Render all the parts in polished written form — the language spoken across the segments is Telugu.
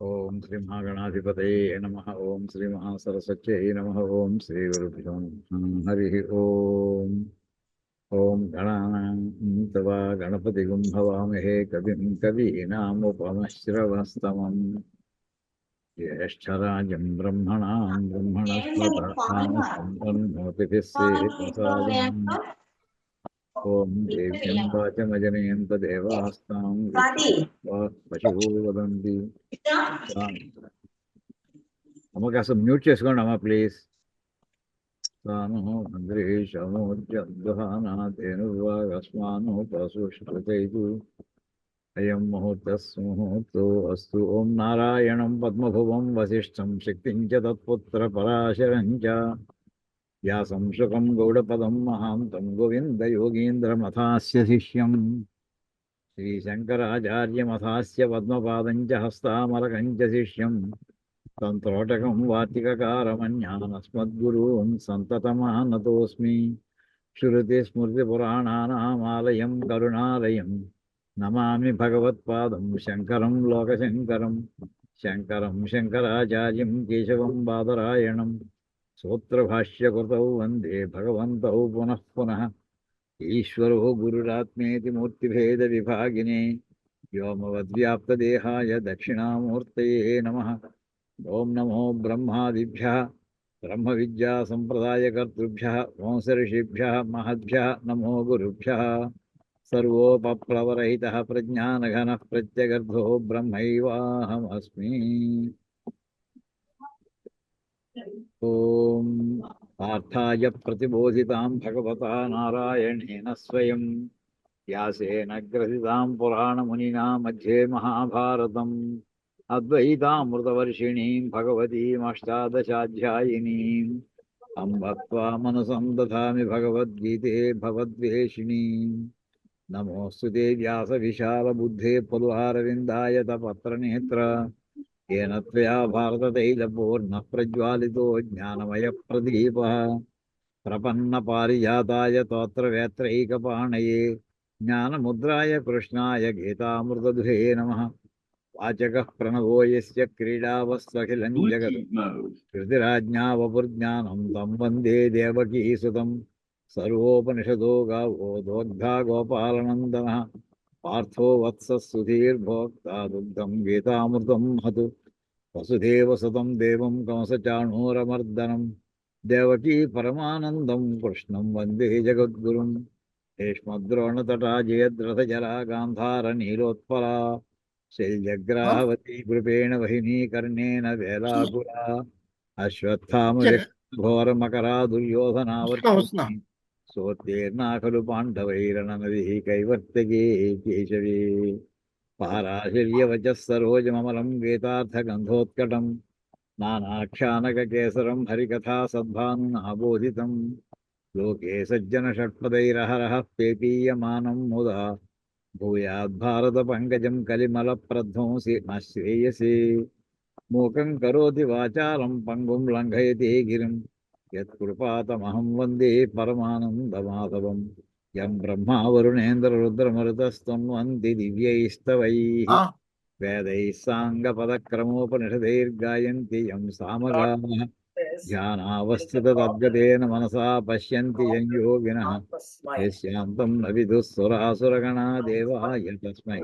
ఓం శ్రీ మహాగణాధిపతయే నమః. ఓం శ్రీ మహాసరస్వత్యై నమః. ఓం శ్రీ గురుభ్యో నమః. హరి ఓం. ఓం గణానాం త్వా గణపతిగుం భవామహే కవిం కవీనాముపమశ్రవస్తమం జ్యేష్ఠరాజం బ్రహ్మణాం బ్రహ్మణస్పదానాం ఓం దేవ్యం వాచమజనయంత దేవాస్తాం పశువు వదంతి. అమ్మ కాస్త మ్యూట్ చేసుకోండి అమ్మా ప్లీజ్. తాను మంద్రేషమోద్యద్వహానాథేనుర్వాగస్మాను పశుష్కృతైతు అయం ముహూర్తస్ముహూర్తో అస్తు. ఓం నారాయణం పద్మభువం వసిష్ఠం శక్తిం చ తత్పుత్ర పరాశరం చ వ్యాసం శుకం గౌడపదం మహాంతం గోవిందయోగీంద్రమథాస్య శిష్యం శ్రీశంకరాచార్యమథాస్య పద్మపాదం చ హస్తామలకం చ శిష్యం తంత్రోటకం వార్తికకారమన్యానస్మద్గురూన్ సంతతమానతోస్మి. శృతిస్మృతిపురాణానామాలయం కరుణాలయం నమామి భగవత్పాదం శంకరం లోకశంకరం. శంకరం శంకరాచార్యం కేశవం బాదరాయణం సూత్రభాష్యకృతౌ వందే భగవంతౌ పునః పునః. ఈశ్వరో గురురాత్మేతి మూర్తిభేద విభాగినే వ్యోమవద్వ్యాప్తదేహాయ దక్షిణామూర్తయే నమః. ఓం నమో బ్రహ్మాదిభ్యః బ్రహ్మ విద్యా సంప్రదాయకర్తృభ్యః వంశఋషిభ్యః మహద్భ్యः నమో గురుభ్యः. సర్వోపప్లవరహితః ప్రజ్ఞానఘనః ప్రత్యగర్భో బ్రహ్మైవాహమస్మి. ఓం పార్థాయ ప్రతిబోధితాం భగవతా నారాయణేన స్వయం వ్యాసేన గ్రథితాం పురాణమునినా మధ్యే మహాభారతం అద్వైతామృతవర్షిణీం భగవతీమష్టాదశాధ్యాయినీం అంబ త్వామనుసందధామి భగవద్గీతే భవద్వేషిణీం. నమోऽस्तु ते व्यासविशालबुद्धे पलुहारविन्दायत पत्रनेत्र येन त्वया भारततैलपूर्णः प्रज्वालितो ज्ञानमयप्रदीपः प्रपन्नपारिजाताय तोत्रवेत्रैकपाणये ज्ञानमुद्राय कृष्णाय गीतामृतदुहे नमः. वाचकः प्रणवो यस्य क्रीडावस्सखिलं जगत् कृतिराज्ञावपुर्ज्ञानं तं वन्दे देवकीसुतं. सर्वोपनिषदो गावो दोग्धा गोपालनन्दनः पार्थो वत्सः सुधीर्भोक्ता दुग्धं गीतामृतं महत्. वसुदेवसुतं देवं कंसचाणूरमर्दनं देवकी परमानन्दं कृष्णं वन्दे जगद्गुरुं. भीष्मद्रोणतटा जयद्रथजला गान्धारनीलोत्पला शैलग्राहवती कृपेण वहिनी कर्णेन वेलाकुला अश्वत्थामविघोरमकरा दुर्योधनावर्तिनी सोत्तीर्णा खलु पाण्डवैरणनदिः कैवर्तके केशवे. पाराशर्यवचः सरोजममलं गीतार्थगन्धोत्कटं नानाख्यानककेसरं हरिकथा सद्भानुनाबोधितं. लोके सज्जनषट्पदैरहरः पेपीयमानं मुदा भूयाद्भारतपङ्कजं कलिमलप्रध्वंसि न श्रेयसे. मूकं करोति वाचालं पङ्गुं लङ्घयति गिरिं यत्कृपातमहं वन्दे परमानन्दमाधवं. यं ब्रह्मा वरुणेन्द्ररुद्रमरुतस्त्वं वन्ति दिव्यैस्तवैः वेदैः साङ्गपदक्रमोपनिषदैर्गायन्ति यं सामगाः ध्यानावस्थिततद्गतेन मनसा पश्यन्ति यं योगिनः यस्यान्तं न विदुः सुरासुरगणा देवाय तस्मै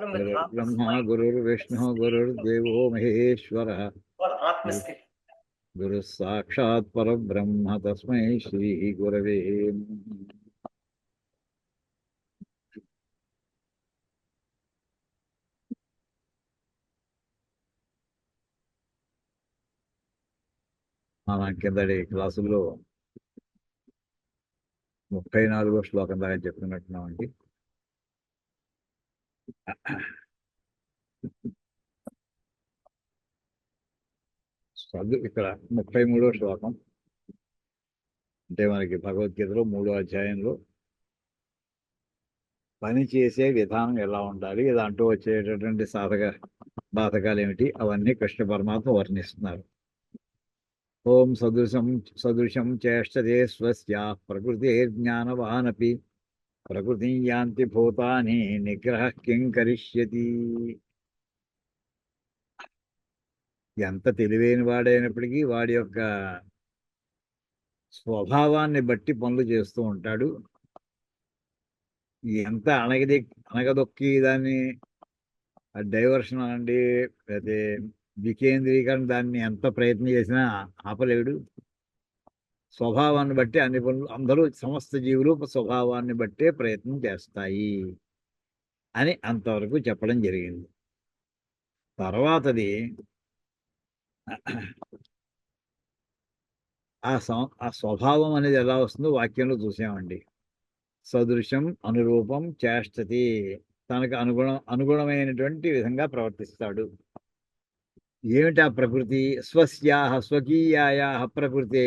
गुरुर्ब्रह्मा गुरुर्विष्णुः गुरुर्देवो महेश्वरः गुरुः साक्षात् परब्रह्म तस्मै श्रीगुरवे नमः. మన కిందటి క్లాసుల్లో 34వ శ్లోకం దాకా చెప్పుకున్నట్టున్నామండి. ఇక్కడ 33వ శ్లోకం అంటే మనకి భగవద్గీతలో 3వ అధ్యాయంలో పని చేసే విధానం ఎలా ఉండాలి, దాంట్లో వచ్చేటటువంటి బాధకాలు ఏమిటి, అవన్నీ కృష్ణ పరమాత్మ వర్ణిస్తున్నారు. ఓం సదృశం చేష్టతే స్వస్యాః ప్రకృతిర్జ్ఞానవానపి ప్రకృతిం యాంతి భూతాని నిగ్రహః కిం కరిష్యతి. ఎంత తెలివైన వాడైనప్పటికీ వాడి యొక్క స్వభావాన్ని బట్టి పనులు చేస్తూ ఉంటాడు. ఎంత అణగదొక్కి దాన్ని డైవర్షన్ అనండి, అదే వికేంద్రీకరణ, దాన్ని ఎంత ప్రయత్నం చేసినా ఆపలేడు. స్వభావాన్ని బట్టి అన్ని పనులు, అందరూ సమస్త జీవులు స్వభావాన్ని బట్టే ప్రయత్నం చేస్తాయి అని అంతవరకు చెప్పడం జరిగింది. తర్వాతది ఆ స్వభావం అనేది ఎలా వస్తుందో వాక్యంలో చూసామండి. సదృశం అనురూపం చేష్టతి, తనకు అనుగుణమైనటువంటి విధంగా ప్రవర్తిస్తాడు. ఏమిటి ఆ ప్రకృతి? స్వకీయాయా ప్రకృతే,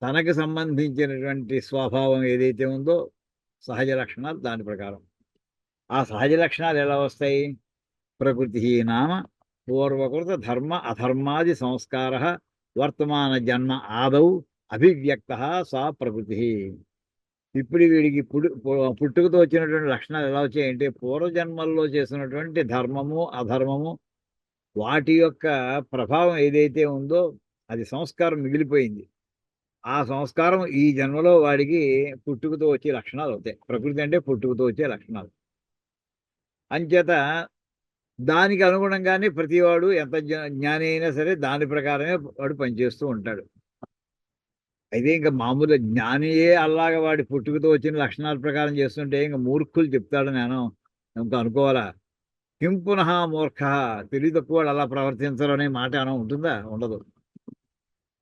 తనకు సంబంధించినటువంటి స్వభావం ఏదైతే ఉందో సహజ లక్షణాలు, దాని ప్రకారం. ఆ సహజ లక్షణాలు ఎలా వస్తాయి? ప్రకృతి నామ పూర్వకృత ధర్మ అధర్మాది సంస్కార వర్తమాన జన్మ ఆదౌ అభివ్యక్త సా ప్రకృతి. ఇప్పుడు వీడికి పుట్టుకతో వచ్చినటువంటి లక్షణాలు ఎలా వచ్చాయంటే, పూర్వజన్మల్లో చేసినటువంటి ధర్మము అధర్మము వాటి యొక్క ప్రభావం ఏదైతే ఉందో అది సంస్కారం మిగిలిపోయింది. ఆ సంస్కారం ఈ జన్మలో వాడికి పుట్టుకతో వచ్చే లక్షణాలు అవుతాయి. ప్రకృతి అంటే పుట్టుకతో వచ్చే లక్షణాలు. అంచేత దానికి అనుగుణంగానే ప్రతివాడు ఎంత జ్ఞాని అయినా సరే దాని ప్రకారమే వాడు పనిచేస్తూ ఉంటాడు. అయితే ఇంకా మామూలు జ్ఞానియే అలాగా వాడి పుట్టుకతో వచ్చిన లక్షణాల ప్రకారం చేస్తుంటే ఇంకా మూర్ఖులు చెప్తాడు నేను ఇంకా అనుకోవాలా? కిం పునః మూర్ఖ, తెలివి తక్కువ వాడు అలా ప్రవర్తించరు అనే మాట ఏమైనా ఉంటుందా? ఉండదు.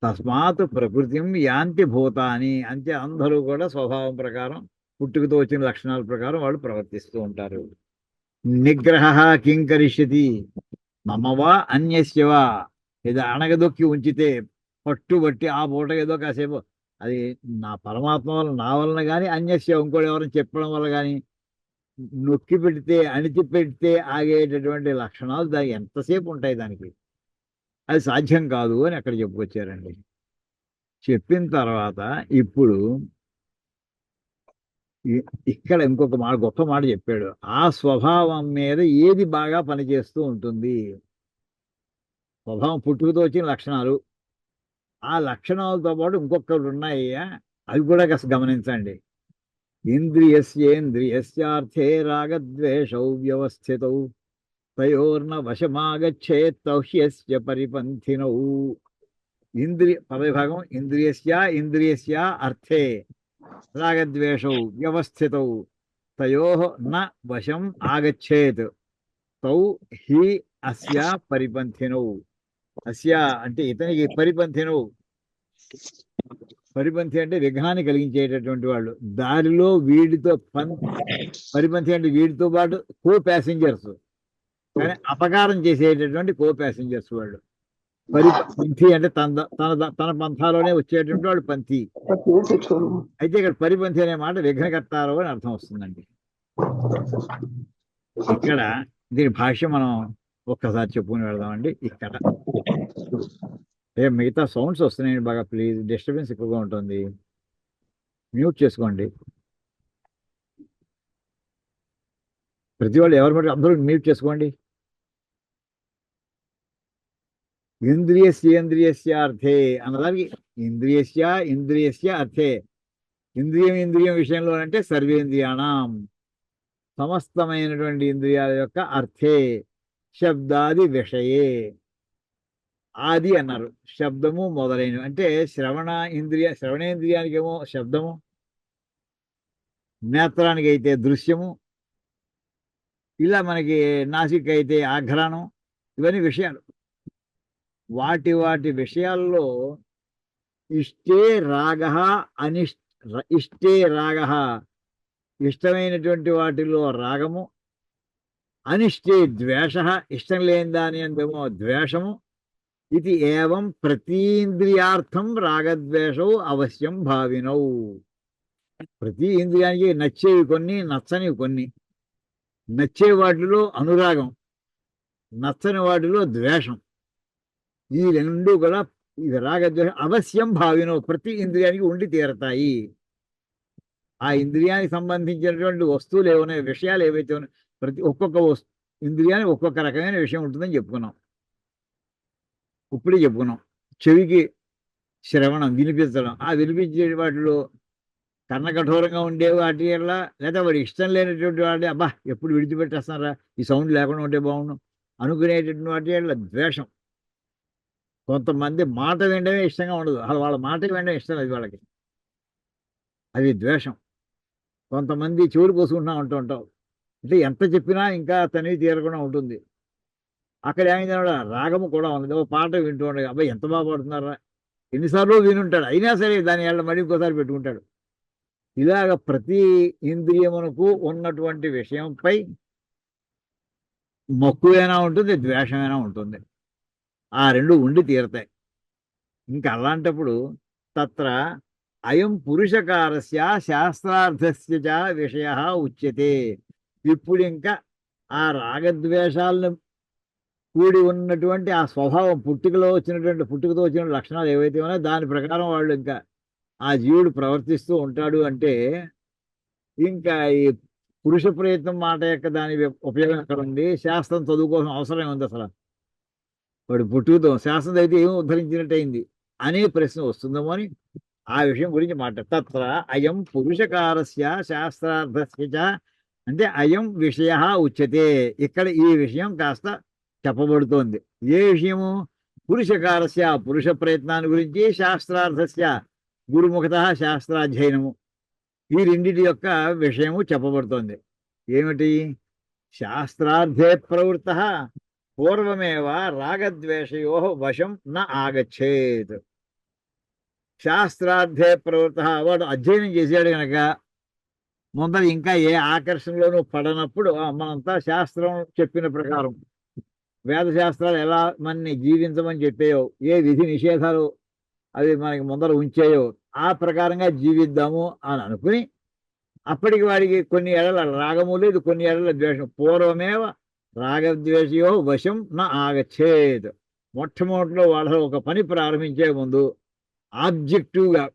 తస్మాత్ ప్రకృతిం యాంతి భూతాని, అంతే అందరూ కూడా స్వభావం ప్రకారం పుట్టుకతో వచ్చిన లక్షణాల ప్రకారం వాళ్ళు ప్రవర్తిస్తూ ఉంటారు. నిగ్రహ కిం కరిష్యతి మమవా అన్యస్యవా, ఇది అణగదొక్కి ఉంచితే పట్టుబట్టి ఆ పూట ఏదో కాసేపు అది నా పరమాత్మ వల్ల, నా వలన కానీ అన్యస్య ఇంకోటి ఎవరైనా చెప్పడం వల్ల కానీ నొక్కి పెడితే అణిచిపెడితే ఆగేటటువంటి లక్షణాలు దానికి ఎంతసేపు ఉంటాయి? దానికి అది సాధ్యం కాదు అని అక్కడ చెప్పుకొచ్చారండి. చెప్పిన తర్వాత ఇప్పుడు ఇక్కడ ఇంకొక మాట, గొప్ప మాట చెప్పాడు. ఆ స్వభావం మీద ఏది బాగా పనిచేస్తూ ఉంటుంది? స్వభావం పుట్టుకతో వచ్చిన లక్షణాలు, ఆ లక్షణాలతో పాటు ఇంకొకటి ఉన్నాయ్యా, అవి కూడా కాస్త గమనించండి. ఇంద్రియస్యేంద్రియస్యార్థే రాగద్వేషౌ వ్యవస్థితౌ తయోర్న వశమాగచ్చేత్ తౌహ్యస్య పరిపంథినౌ. పదవిభాగం ఇంద్రియస్య అర్థే రాగద్వేషౌ వ్యవస్థితౌ తయోః న వశం ఆగచ్చేత్ తౌ హి అస్య పరిపంథినౌ. అస్య అంటే ఇతనికి, పరిపంథినౌ, పరిపంథి అంటే విఘ్నాన్ని కలిగించేటటువంటి వాళ్ళు, దారిలో వీడితో పరిపంథి అంటే వీడితో పాటు కో ప్యాసింజర్స్, కానీ అపకారం చేసేటటువంటి కో ప్యాసింజర్స్ వాళ్ళు. పరిపంథి అంటే తన పంథాలోనే వచ్చేటువంటి వాడు పంథి. అయితే ఇక్కడ పరిపంథి అనే మాట విఘ్నకర్తారు అని అర్థం వస్తుందండి. ఇక్కడ దీని భాష్యం మనం ఒక్కసారి చెప్పుకుని వెళదామండి. ఇక్కడ మిగతా సౌండ్స్ వస్తున్నాయండి బాగా, ప్లీజ్, డిస్టర్బెన్స్ ఎక్కువగా ఉంటుంది, మ్యూట్ చేసుకోండి. ప్రతి వాళ్ళు ఎవరు బట్టి అందరూ మ్యూట్ చేసుకోండి. ఇంద్రియస్య అర్థే అన్నదానికి ఇంద్రియస్య అర్థే, ఇంద్రియం విషయంలో అంటే సర్వేంద్రియాణం, సమస్తమైనటువంటి ఇంద్రియాల యొక్క అర్థే శబ్దాది విషయే. ఆది అన్నారు, శబ్దము మొదలైనవి. అంటే శ్రవణేంద్రియానికేమో శబ్దము, నేత్రానికి అయితే దృశ్యము, ఇలా మనకి నాసిక అయితే ఆఘ్రాణం, ఇవన్నీ విషయాలు. వాటి విషయాల్లో ఇష్టే రాగ ఇష్టే రాగ, ఇష్టమైనటువంటి వాటిలో రాగము, అనిష్టే ద్వేష, ఇష్టం లేని దాని అందేమో ద్వేషము. ఇది ఏవం ప్రతీంద్రియార్థం రాగద్వేషౌ అవశ్యం భావినౌ. ప్రతి ఇంద్రియానికి నచ్చేవి కొన్ని, నచ్చనివి కొన్ని. నచ్చే వాటిలో అనురాగం, నచ్చని వాటిలో ద్వేషం. ఈ రెండు కూడా ఇది రాగద్వేషం అవశ్యం భావినో, ప్రతి ఇంద్రియానికి ఉండి తీరతాయి. ఆ ఇంద్రియానికి సంబంధించినటువంటి వస్తువులు ఏమైనా, విషయాలు ఏవైతే ఉన్నాయి, ఒక్కొక్క ఇంద్రియానికి ఒక్కొక్క రకమైన విషయం ఉంటుందని చెప్పుకున్నాం. ఇప్పుడే చెప్పుకున్నాం. చెవికి శ్రవణం, వినిపించడం. ఆ వినిపించే వాటిలో కన్న కఠోరంగా ఉండే వాటి వల్ల, లేదా వాడి ఇష్టం లేనటువంటి వాటి అబ్బా ఎప్పుడు విడిచిపెట్టేస్తున్నారా, ఈ సౌండ్ లేకుండా ఉంటే బాగుండు అనుకునేటటువంటి వాటి వల్ల ద్వేషం. కొంతమంది మాట వినడమే ఇష్టంగా ఉండదు, అసలు వాళ్ళ మాట వినడం ఇష్టం లేదు వాళ్ళకి, అది ద్వేషం. కొంతమంది చెవులు పోసుకుంటా ఉంటూ ఉంటాం, అంటే ఎంత చెప్పినా ఇంకా తనివి తీరకుండా ఉంటుంది. అక్కడ ఏమైంది, రాగము కూడా ఉంది. ఓ పాట వింటూ ఉండగా అబ్బాయి ఎంత బాగా పాడుతున్నారా, ఎన్నిసార్లు వినుంటాడు, అయినా సరే దాని వల్ల మళ్ళీ ఇంకోసారి పెట్టుకుంటాడు. ఇలాగ ప్రతి ఇంద్రియమునకు ఉన్నటువంటి విషయంపై మక్కువైనా ఉంటుంది, ద్వేషమైనా ఉంటుంది. ఆ రెండు ఉండి తీరతాయి. ఇంకా అలాంటప్పుడు తత్ర అయం పురుషకారస్య శాస్త్రార్థస్య చ విషయ ఉచ్యతే. ఇప్పుడు ఇంకా ఆ రాగద్వేషాలను కూడి ఉన్నటువంటి ఆ స్వభావం, పుట్టుకతో వచ్చిన లక్షణాలు ఏవైతే ఉన్నాయో దాని ప్రకారం వాళ్ళు ఇంకా ఆ జీవుడు ప్రవర్తిస్తూ ఉంటాడు అంటే, ఇంకా ఈ పురుష ప్రయత్నం మాట యొక్క దాని ఉపయోగం ఎక్కడ ఉంది, శాస్త్రం చదువుకోవాల్సిన అవసరం ఉంది అసలు. వాడు పుట్టుకతో శాస్త్రం అయితే ఏం ఉద్ధరించినట్టయింది అనే ప్రశ్న వస్తుందేమో అని ఆ విషయం గురించి మాట. తత్ర అయం పురుషకారస్య శాస్త్రార్థస్య చ, అంటే అయం విషయ ఉచ్యతే. ఇక్కడ ఈ విషయం కాస్త చెప్పబడుతోంది. ఏ విషయము? పురుషకారస్య పురుష ప్రయత్నాన్ని గురించి, శాస్త్రార్థస్య గురుముఖత శాస్త్రాధ్యయనము, ఈ రెండిటి యొక్క విషయము చెప్పబడుతోంది. ఏమిటి? శాస్త్రార్థే ప్రవృత్త పూర్వమేవ రాగద్వేషయో వశం న ఆగచ్చేత్. శాస్త్రార్థే ప్రవృత్త, వాడు అధ్యయనం చేశాడు గనక ముందర ఇంకా ఏ ఆకర్షణలోనూ పడనప్పుడు మనంతా శాస్త్రం చెప్పిన ప్రకారం, వేద శాస్త్రాలు ఎలా మనని జీవించమని చెప్పాయో, ఏ విధి నిషేధాలు అవి మనకి ముందర ఉంచాయో ఆ ప్రకారంగా జీవిద్దాము అని అనుకుని, అప్పటికి వాడికి కొన్ని ఏళ్ళ రాగము లేదు, కొన్ని ఏళ్ళ ద్వేషం. పూర్వమేవ రాగద్వేషయో వశం నా ఆగచ్చేత్. మొట్టమొదటిలో వాళ్ళ ఒక పని ప్రారంభించే ముందు ఆబ్జెక్టివ్గా,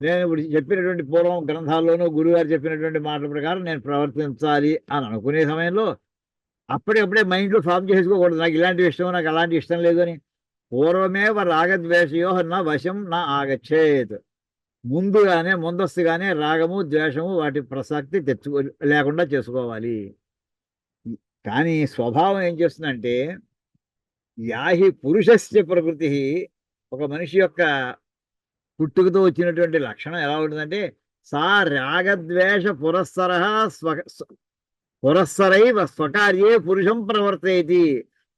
నేను ఇప్పుడు చెప్పినటువంటి పూర్వం గ్రంథాల్లోనూ గురువుగారు చెప్పినటువంటి మాటల ప్రకారం నేను ప్రవర్తించాలి అని అనుకునే సమయంలో అప్పుడే మైండ్లో ఫామ్ చేసుకోకూడదు, నాకు ఇలాంటి ఇష్టం, నాకు అలాంటి ఇష్టం లేదు అని. పూర్వమేవ రాగద్వేషయో నా వశం నా ఆగచ్చేత్. ముందస్తుగానే రాగము ద్వేషము వాటి ప్రసక్తి లేకుండా చేసుకోవాలి. కానీ స్వభావం ఏం చేస్తుందంటే, యాహి పురుషస్య ప్రకృతి, ఒక మనిషి యొక్క పుట్టుకతో వచ్చినటువంటి లక్షణం ఎలా ఉంటుందంటే, సా రాగద్వేష పురస్సరైవ స్వకార్యే పురుషం ప్రవర్తయతి.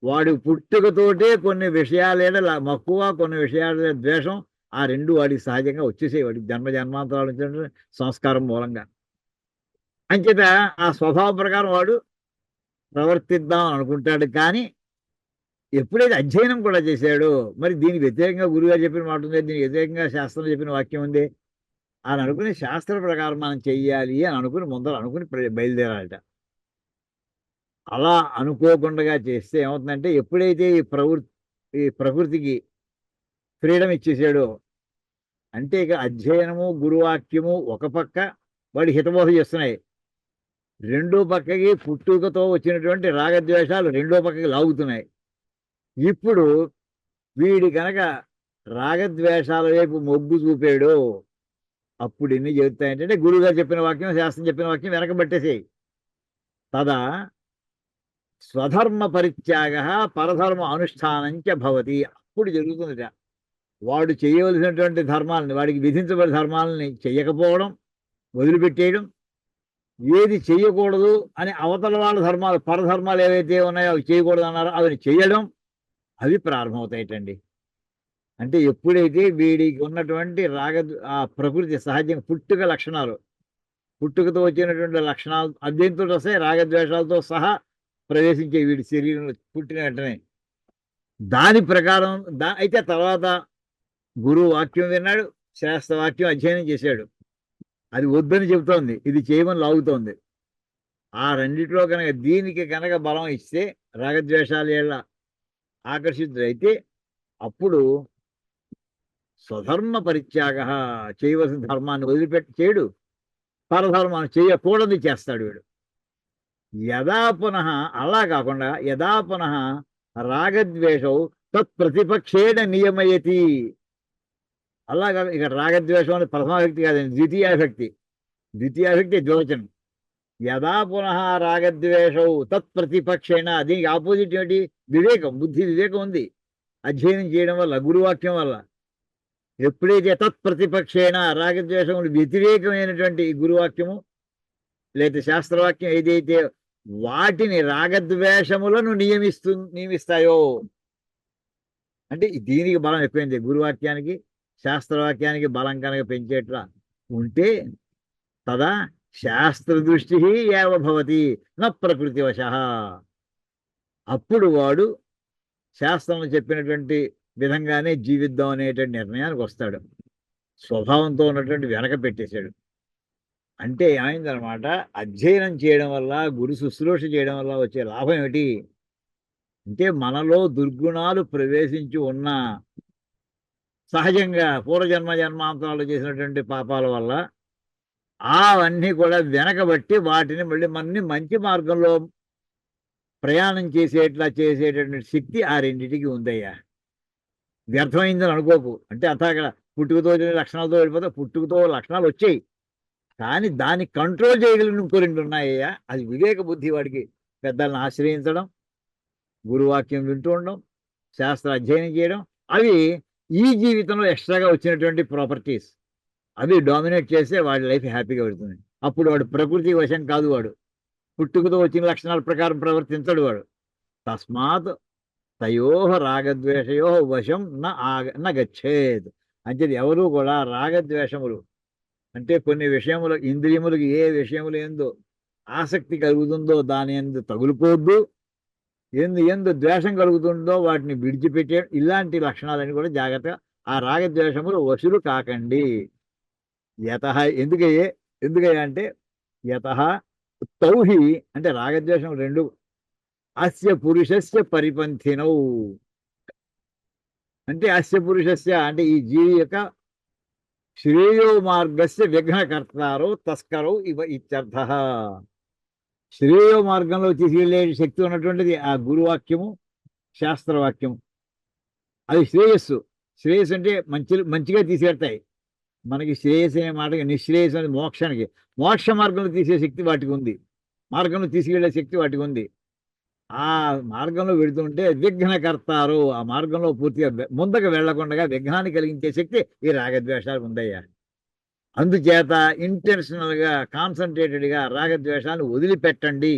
వాడి పుట్టుకతోటే కొన్ని విషయాల మక్కువ, కొన్ని విషయాల ద్వేషం, ఆ రెండు వాడికి సహజంగా వచ్చేసేవి, వాడికి జన్మాంతరాల నుంచి సంస్కారం మూలంగా. అంచేత ఆ స్వభావం ప్రకారం వాడు ప్రవర్తిద్దాం అనుకుంటాడు. కానీ ఎప్పుడైతే అధ్యయనం కూడా చేశాడో, మరి దీనికి వ్యతిరేకంగా గురువుగారు చెప్పిన మాట ఉంది, దీనికి వ్యతిరేకంగా శాస్త్రం చెప్పిన వాక్యం ఉంది అని అనుకుని, శాస్త్ర ప్రకారం మనం చెయ్యాలి అని అనుకుని ముందర అనుకుని బయలుదేరాలట. అలా అనుకోకుండా చేస్తే ఏమవుతుందంటే, ఎప్పుడైతే ఈ ప్రకృతికి ఫ్రీడమ్ ఇచ్చేసాడో, అంటే ఇక అధ్యయనము గురువాక్యము ఒక పక్క వాడి హితబోధ చేస్తున్నాయి, రెండో పక్కకి పుట్టుకతో వచ్చినటువంటి రాగద్వేషాలు రెండో పక్కకి లాగుతున్నాయి. ఇప్పుడు వీడి కనుక రాగద్వేషాల వైపు మొగ్గు చూపాడు, అప్పుడు ఎన్ని చెబుతాయంటే, గురువుగారు చెప్పిన వాక్యం, శాస్త్రం చెప్పిన వాక్యం వెనకబట్టేసేయి. తదా స్వధర్మ పరిత్యాగ పరధర్మ అనుష్ఠానంచ భవతి. అప్పుడు జరుగుతుందిట, వాడు చేయవలసినటువంటి ధర్మాలని, వాడికి విధించబడిన ధర్మాలని చెయ్యకపోవడం, వదిలిపెట్టేయడం, ఏది చెయ్యకూడదు అని అవతల వాళ్ళ ధర్మాలు, పరధర్మాలు ఏవైతే ఉన్నాయో అవి చేయకూడదు అన్నారో అవి చేయడం, అవి ప్రారంభమవుతాయిటండి. అంటే ఎప్పుడైతే వీడికి ఉన్నటువంటి ఆ ప్రకృతి సహజంగా పుట్టుక లక్షణాలు, పుట్టుకతో వచ్చినటువంటి లక్షణాలు అద్దెంతో వస్తాయి, రాగద్వేషాలతో సహా ప్రవేశించే వీడి శరీరంలో పుట్టిన వెంటనే. దాని ప్రకారం అయితే తర్వాత గురువు వాక్యం విన్నాడు, శాస్త్రవాక్యం అధ్యయనం చేశాడు, అది వద్దని చెబుతోంది, ఇది చేయమని లాగుతోంది. ఆ రెండిట్లో కనుక దీనికి కనుక బలం ఇస్తే, రాగద్వేషాల ఏళ్ళ ఆకర్షితుడైతే, అప్పుడు స్వధర్మ పరిత్యాగ, చేయవలసిన ధర్మాన్ని వదిలిపెట్టి చేయడు, పరధర్మాన్ని చేయకూడదు చేస్తాడు వీడు. యదా పునః, అలా కాకుండా యదా పునః రాగద్వేషౌ తత్ప్రతిపక్షేణ నియమయతి. అలాగా ఇక్కడ రాగద్వేషం అనేది ప్రథమ వ్యక్తి కాదండి, ద్వితీయాభక్తి. ద్వితీయాభక్తి ద్వివచనం. యదా పునః రాగద్వేషౌ తత్ప్రతిపక్షేణ, దీనికి ఆపోజిట్ ఏమిటి? వివేకం, బుద్ధి వివేకం ఉంది అధ్యయనం చేయడం వల్ల, గురువాక్యం వల్ల. ఎప్పుడైతే తత్ప్రతిపక్షేణ రాగద్వేషములు వ్యతిరేకమైనటువంటి ఈ గురువాక్యము లేదా శాస్త్రవాక్యం ఏదైతే వాటిని రాగద్వేషములను నియమిస్తాయో, అంటే దీనికి బలం ఎక్కువైంది. గురువాక్యానికి శాస్త్రవాక్యానికి బలం కనుక పెంచేట్లా ఉంటే తదా శాస్త్ర దృష్టి ఏవ భవతి న ప్రకృతివశ. అప్పుడు వాడు శాస్త్రంలో చెప్పినటువంటి విధంగానే జీవిద్దాం అనేటువంటి నిర్ణయానికి వస్తాడు. స్వభావంతో ఉన్నటువంటి వెనక పెట్టేశాడు. అంటే ఏమైందనమాట, అధ్యయనం చేయడం వల్ల, గురు శుశ్రూష చేయడం వల్ల వచ్చే లాభం ఏమిటి అంటే, మనలో దుర్గుణాలు ప్రవేశించి ఉన్న సహజంగా పూర్వజన్మ జన్మాంతరాలు చేసినటువంటి పాపాల వల్ల అవన్నీ కూడా వెనకబట్టి వాటిని మళ్ళీ మనని మంచి మార్గంలో ప్రయాణం చేసేటటువంటి శక్తి ఆ రెండింటికి ఉందయ్యా. వ్యర్థమైందని అనుకోకు. అంటే అంతా అక్కడ పుట్టుకతో లక్షణాలతో వెళ్ళిపోతే, పుట్టుకతో లక్షణాలు వచ్చాయి కానీ దాన్ని కంట్రోల్ చేయగలిగిన ఇంకో రెండు ఉన్నాయ్యా. అది వివేక బుద్ధి. వాడికి పెద్దలను ఆశ్రయించడం, గురువాక్యం వింటూ ఉండడం, శాస్త్ర అధ్యయనం చేయడం, అవి ఈ జీవితంలో ఎక్స్ట్రాగా వచ్చినటువంటి ప్రాపర్టీస్. అవి డామినేట్ చేస్తే వాడి లైఫ్ హ్యాపీగా పెడుతుంది. అప్పుడు వాడు ప్రకృతి వశం కాదు, వాడు పుట్టుకతో వచ్చిన లక్షణాల ప్రకారం ప్రవర్తించడు వాడు. తస్మాత్ తయోహ రాగద్వేషయో వశం న గచ్చేద్. అంటే ఎవరూ కూడా రాగద్వేషములు అంటే కొన్ని విషయములు, ఇంద్రియములకు ఏ విషయములు ఏందో ఆసక్తి కలుగుతుందో దాని ఎందు తగులుకోవద్దు, ఎందు ద్వేషం కలుగుతుందో వాటిని విడిచిపెట్టే, ఇలాంటి లక్షణాలని కూడా జాగ్రత్తగా ఆ రాగద్వేషములు వశులు కాకండి. యతః ఎందుకయ్యా అంటే యతః తౌహి అంటే రాగద్వేషం రెండు అస్య పురుషస్య పరిపంథినౌ. అంటే అస్య పురుషస్య అంటే ఈ జీవి యొక్క శ్రేయో మార్గస్య విఘ్నకర్తారో తస్కరో ఇవ ఇత్యర్థః. శ్రేయో మార్గంలో తీసుకెళ్లే శక్తి ఉన్నటువంటిది ఆ గురువాక్యము, శాస్త్రవాక్యము. అది శ్రేయస్సు. శ్రేయస్సు అంటే మంచిగా తీసుకెడతాయి. మనకి శ్రేయస్సు అనే మాటకి నిశ్రేయస్సు అనేది మోక్షానికి, మోక్ష మార్గంలో తీసే శక్తి వాటికి ఉంది, మార్గంలో తీసుకెళ్లే శక్తి వాటికి ఉంది. ఆ మార్గంలో వెళుతుంటే విఘ్నకర్తారు, ఆ మార్గంలో పూర్తిగా ముందుకు వెళ్లకుండా విఘ్నాన్ని కలిగించే శక్తి ఈ రాగద్వేషాలకు ఉందయ్యా. అందుచేత ఇంటెన్షనల్గా కాన్సన్ట్రేటెడ్గా రాగద్వేషాలను వదిలిపెట్టండి.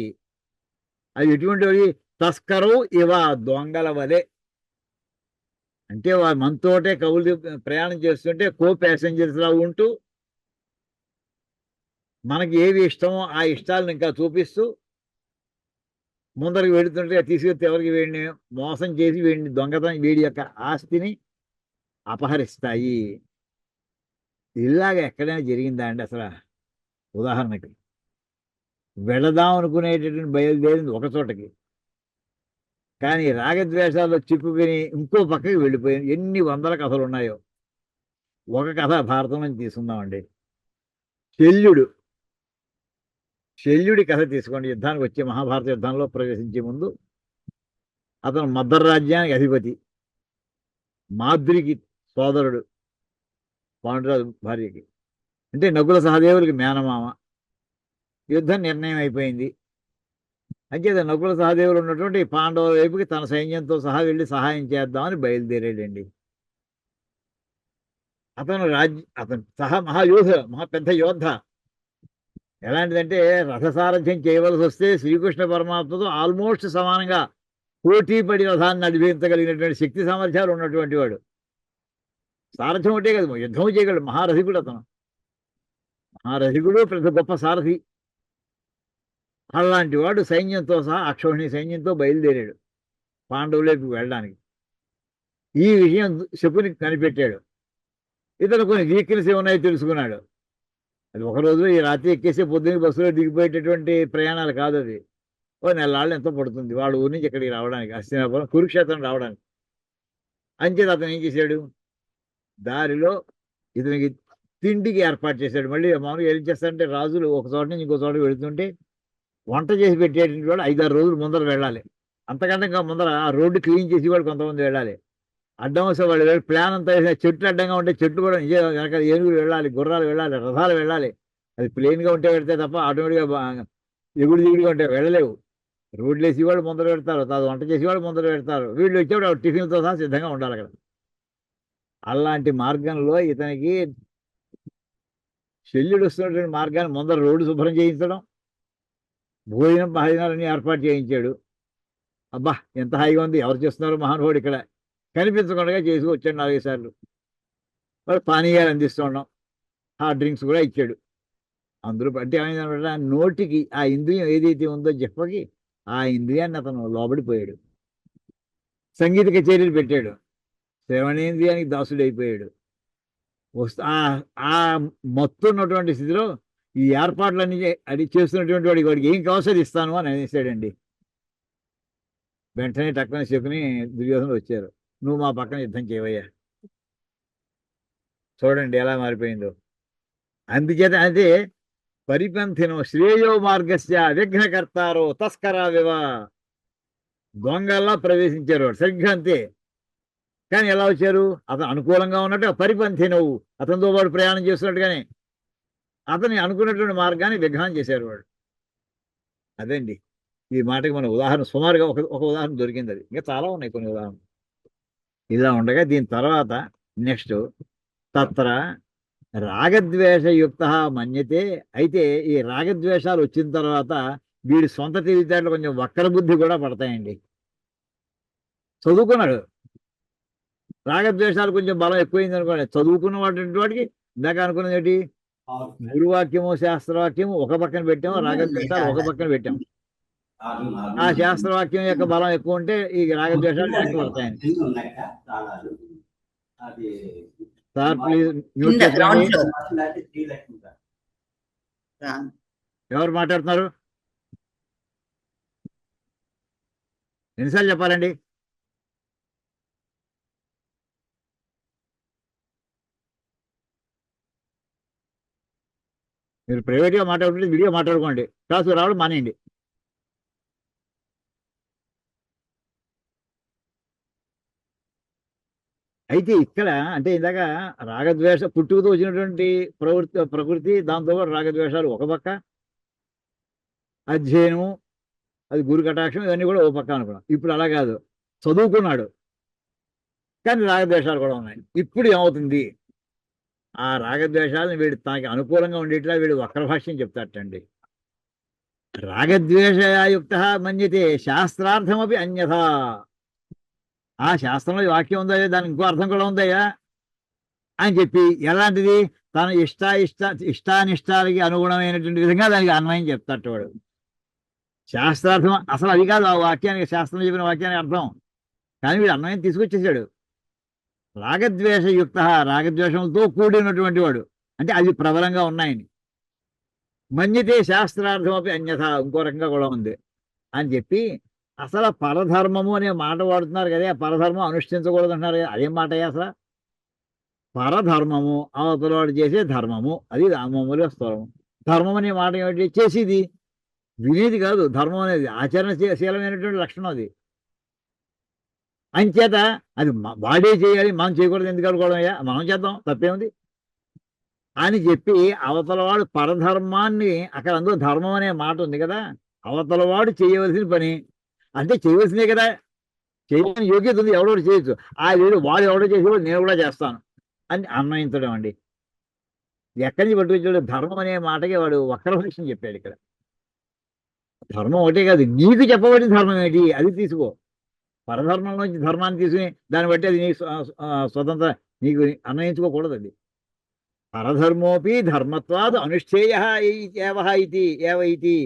అది ఎటువంటివి? తస్కరు ఇవ దొంగల వలె. అంటే మనతోటే కవులు ప్రయాణం చేస్తుంటే కో ప్యాసింజర్స్ లా ఉంటూ మనకి ఏవి ఇష్టమో ఆ ఇష్టాలను ఇంకా చూపిస్తూ ముందరికి వెళుతుంటే తీసుకెళ్తే ఎవరికి వీడిని మోసం చేసి వీడిని దొంగతనం, వీడి యొక్క ఆస్తిని అపహరిస్తాయి. ఇలాగ ఎక్కడైనా జరిగిందా అండి అసలు? ఉదాహరణకి వెళదాం అనుకునేటటువంటి బయలుదేరింది ఒక చోటకి, కానీ రాగద్వేషాల్లో చిక్కుకుని ఇంకో పక్కకి వెళ్ళిపోయింది. ఎన్ని వందల కథలు ఉన్నాయో. ఒక కథ భారతం నుంచి తీసుకుందామండి. శల్యుడి కథ తీసుకోండి. యుద్ధానికి వచ్చే మహాభారత యుద్ధంలో ప్రవేశించే ముందు అతను మద్దర రాజ్యానికి అధిపతి, మాద్రికి సోదరుడు, పాండురాజు భార్యకి, అంటే నకుల సహదేవులకి మేనమామ. యుద్ధం నిర్ణయం అయిపోయింది. అంచేత నకుల సహదేవులు ఉన్నటువంటి పాండవుల వైపుకి తన సైన్యంతో సహా వెళ్ళి సహాయం చేద్దామని బయలుదేరాడండి. అతను మహాయోధ, పెద్ద యోధ. ఎలాంటిదంటే రథసారథ్యం చేయవలసి వస్తే శ్రీకృష్ణ పరమాత్మతో ఆల్మోస్ట్ సమానంగా పోటీ పడి రథాన్ని నడిపించగలిగినటువంటి శక్తి సామర్థ్యాలు ఉన్నటువంటి వాడు. సారథ్యం ఒకటే కదా, యుద్ధం చేయగలడు. మహారథికుడు అతను, మహారథికుడు, పెద్ద గొప్ప సారథి. అలాంటి వాడు సైన్యంతో సహా అక్షౌహిణి సైన్యంతో బయలుదేరాడు పాండవులకు వెళ్ళడానికి. ఈ విషయం శకునికి కనిపెట్టాడు. ఇతను కొన్ని వీక్నెస్ ఏమున్నాయో తెలుసుకున్నాడు. అది ఒక రోజు ఈ రాత్రి ఎక్కేసే పొద్దున్న బస్సులో దిగిపోయేటటువంటి ప్రయాణాలు కాదు. అది నెలలాళ్ళు ఎంతో పడుతుంది వాడు ఊరి నుంచి ఇక్కడికి రావడానికి, హస్తినాపురం కురుక్షేత్రం రావడానికి. అంచేత అతను ఏం చేశాడు, దారిలో ఇతనికి తిండికి ఏర్పాటు చేశాడు. మళ్ళీ మామూలుగా ఏం చేస్తాడంటే రాజులు ఒక చోట నుంచి ఇంకో చోట వెళుతుంటే వంట చేసి పెట్టేటువంటి వాడు 5-6 రోజులు ముందర వెళ్ళాలి. అంతకంటే ఇంకా ముందర ఆ రోడ్డు క్లీన్ చేసి కూడా కొంతమంది వెళ్ళాలి. అడ్డం వస్తే వాళ్ళు ప్లాన్ అంతా వేసిన చెట్లు అడ్డంగా ఉంటే చెట్లు కూడా నిజే వెనక ఏనుగులు వెళ్ళాలి, గుర్రాలు వెళ్ళాలి, రథాలు వెళ్ళాలి. అది ప్లెయిన్గా ఉంటే వెళ్తే తప్ప ఆటోమేటిక్గా ఎగుడు దిగుడుగా ఉంటే వెళ్ళలేవు. రోడ్లు వేసి వాళ్ళు ముందర పెడతారు, తర్వాత వంట చేసి వాళ్ళు ముందర పెడతారు, వీళ్ళు వచ్చేప్పుడు టిఫిన్తో సహా సిద్ధంగా ఉండాలి అక్కడ. అలాంటి మార్గంలో ఇతనికి శల్యుడు వస్తున్నటువంటి మార్గాన్ని ముందర రోడ్డు శుభ్రం చేయించడం, భోజనం భోజనాలన్నీ ఏర్పాటు చేయించాడు. అబ్బా ఎంత హాయిగా ఉంది, ఎవరు చేస్తున్నారు మహానుభావుడు ఇక్కడ కనిపించకుండా చేసి వచ్చాడు 4 సార్లు. వాళ్ళు పానీయాలు అందిస్తూ ఉన్నాం, హాట్ డ్రింక్స్ కూడా ఇచ్చాడు. అందులో బట్టి ఏమైందనమాట, నోటికి ఆ ఇంద్రియం ఏదైతే ఉందో చెప్పకి ఆ ఇంద్రియాన్ని అతను లోబడిపోయాడు. సంగీత కచేరీలు పెట్టాడు, శ్రవణేంద్రియానికి దాసుడైపోయాడు. ఆ మత్తు ఉన్నటువంటి స్థితిలో ఈ ఏర్పాట్లన్నీ అది చేస్తున్నటువంటి వాడికి ఏం కావాల్సి ఇస్తాను అని అనేసాడండి. వెంటనే టక్కన చెప్పుని దుర్యోధనులు వచ్చారు, నువ్వు మా పక్కన యుద్ధం చేయవయ్యా. చూడండి ఎలా మారిపోయిందో. అందుచేత అదే పరిపంథినో శ్రేయో మార్గస్య విఘ్నకర్తారో తస్కరా వివ, దొంగల్లా ప్రవేశించారు వాడు సరిగ్గా అంతే. కానీ ఎలా వచ్చారు, అతను అనుకూలంగా ఉన్నట్టు పరిపంథినవు, అతనితో వాడు ప్రయాణం చేస్తున్నట్టుగానే అతని అనుకున్నటువంటి మార్గాన్ని విఘ్నం చేశారు వాడు. అదండి ఈ మాటకి మన ఉదాహరణ, సుమారుగా ఒక ఉదాహరణ దొరికింది. అది ఇంకా చాలా ఉన్నాయి కొన్ని ఉదాహరణలు. ఇలా ఉండగా దీని తర్వాత నెక్స్ట్ తత్ర రాగద్వేషయుక్త మన్యతే. అయితే ఈ రాగద్వేషాలు వచ్చిన తర్వాత వీడి సొంత తెలివితేటలు కొంచెం వక్ర బుద్ధి కూడా పడతాయండి. చదువుకున్నాడు, రాగద్వేషాలు కొంచెం బలం ఎక్కువైంది అనుకోండి, చదువుకున్న వాటికి ఇందాక అనుకున్నది ఏంటి, గురువాక్యము శాస్త్రవాక్యము ఒక పక్కన పెట్టాము, రాగద్వేషాలు ఒక పక్కన పెట్టాము. ఆ శాస్త్రవాక్యం యొక్క బలం ఎక్కువ ఉంటే ఈ రాగద్వేషాలు వెనక్కి పడతాయండి. సార్ ప్లీజ్ మ్యూట్ చేసుకోండి. ఎవరు మాట్లాడుతున్నారు, ఎన్నిసార్లు చెప్పాలండి? మీరు ప్రైవేట్గా మాట్లాడుతుంటే వీడియో మాట్లాడుకోండి, క్లాసు రావడం మానేయండి. అయితే ఇక్కడ అంటే ఇందాక రాగద్వేష పుట్టుకతో వచ్చినటువంటి ప్రకృతి దాంతో రాగద్వేషాలు ఒక పక్క, అధ్యయనము అది గురు కటాక్షం ఇవన్నీ కూడా ఒక పక్క అనుకున్నాం. ఇప్పుడు అలా కాదు, చదువుకున్నాడు కానీ రాగద్వేషాలు కూడా ఉన్నాయి. ఇప్పుడు ఏమవుతుంది, ఆ రాగద్వేషాలను వీడు తనకి అనుకూలంగా ఉండేట్లా వీడు వక్రభాష్యం చెప్తాటండి. రాగద్వేషయుక్త మన్యతే శాస్త్రార్థమపి అన్యథా. ఆ శాస్త్రంలో వాక్యం ఉందయ్యా, దానికి ఇంకో అర్థం కూడా ఉందయ్యా అని చెప్పి ఎలాంటిది, తన ఇష్టానిష్టాలకి అనుగుణమైనటువంటి విధంగా దానికి అన్వయం చెప్తాడు వాడు. శాస్త్రార్థం అసలు అది కాదు, ఆ వాక్యానికి శాస్త్రం చెప్పిన వాక్యానికి అర్థం, కానీ వీడు అన్వయం తీసుకొచ్చేసాడు. రాగద్వేషయుక్త, రాగద్వేషంతో కూడినటువంటి వాడు అంటే అది ప్రబలంగా ఉన్నాయని. మన్యతే శాస్త్రార్థమపి అన్యథ, ఇంకో రకంగా కూడా ఉంది అని చెప్పి అసలు పరధర్మము అనే మాట వాడుతున్నారు కదా, పరధర్మం అనుష్ఠించకూడదు అంటున్నారు కదా, అదేం మాట అసలు? పరధర్మము అవతలవాడు చేసే ధర్మము, అది మామూలుగా స్థూలము. ధర్మం అనే మాట ఏమిటి, చేసేది వినేది కాదు. ధర్మం అనేది ఆచరణశీలమైనటువంటి లక్షణం అది. అంచేత అది వాడే చేయాలి, మనం చేయకూడదు, ఎందుకు అనుకోవడమయ్యా, మనం చేద్దాం తప్పేముంది అని చెప్పి అవతలవాడు పరధర్మాన్ని, అక్కడ అందులో ధర్మం అనే మాట ఉంది కదా, అవతలవాడు చేయవలసిన పని అంటే చేయవలసిందే కదా, చేయడానికి యోగ్యత ఉంది, ఎవడో చేయొచ్చు. ఆ వాడు ఎవడో చేసేవాడు నేను కూడా చేస్తాను అని అన్వయించడం అండి. ఎక్కడి నుంచి పట్టుకొచ్చాడు, ధర్మం అనే మాటకి వాడు వక్రభాష్యం చెప్పాడు. ఇక్కడ ధర్మం ఒకటే కాదు, నీకు చెప్పబడిన ధర్మం ఏంటి అది తీసుకో. పరధర్మం నుంచి ధర్మాన్ని తీసుకుని దాన్ని బట్టి అది నీ స్వతంత్ర నీకు అన్వయించుకోకూడదు. అది పరధర్మోపి ధర్మత్వాద్ అనుష్ఠేయ ఏవైతి.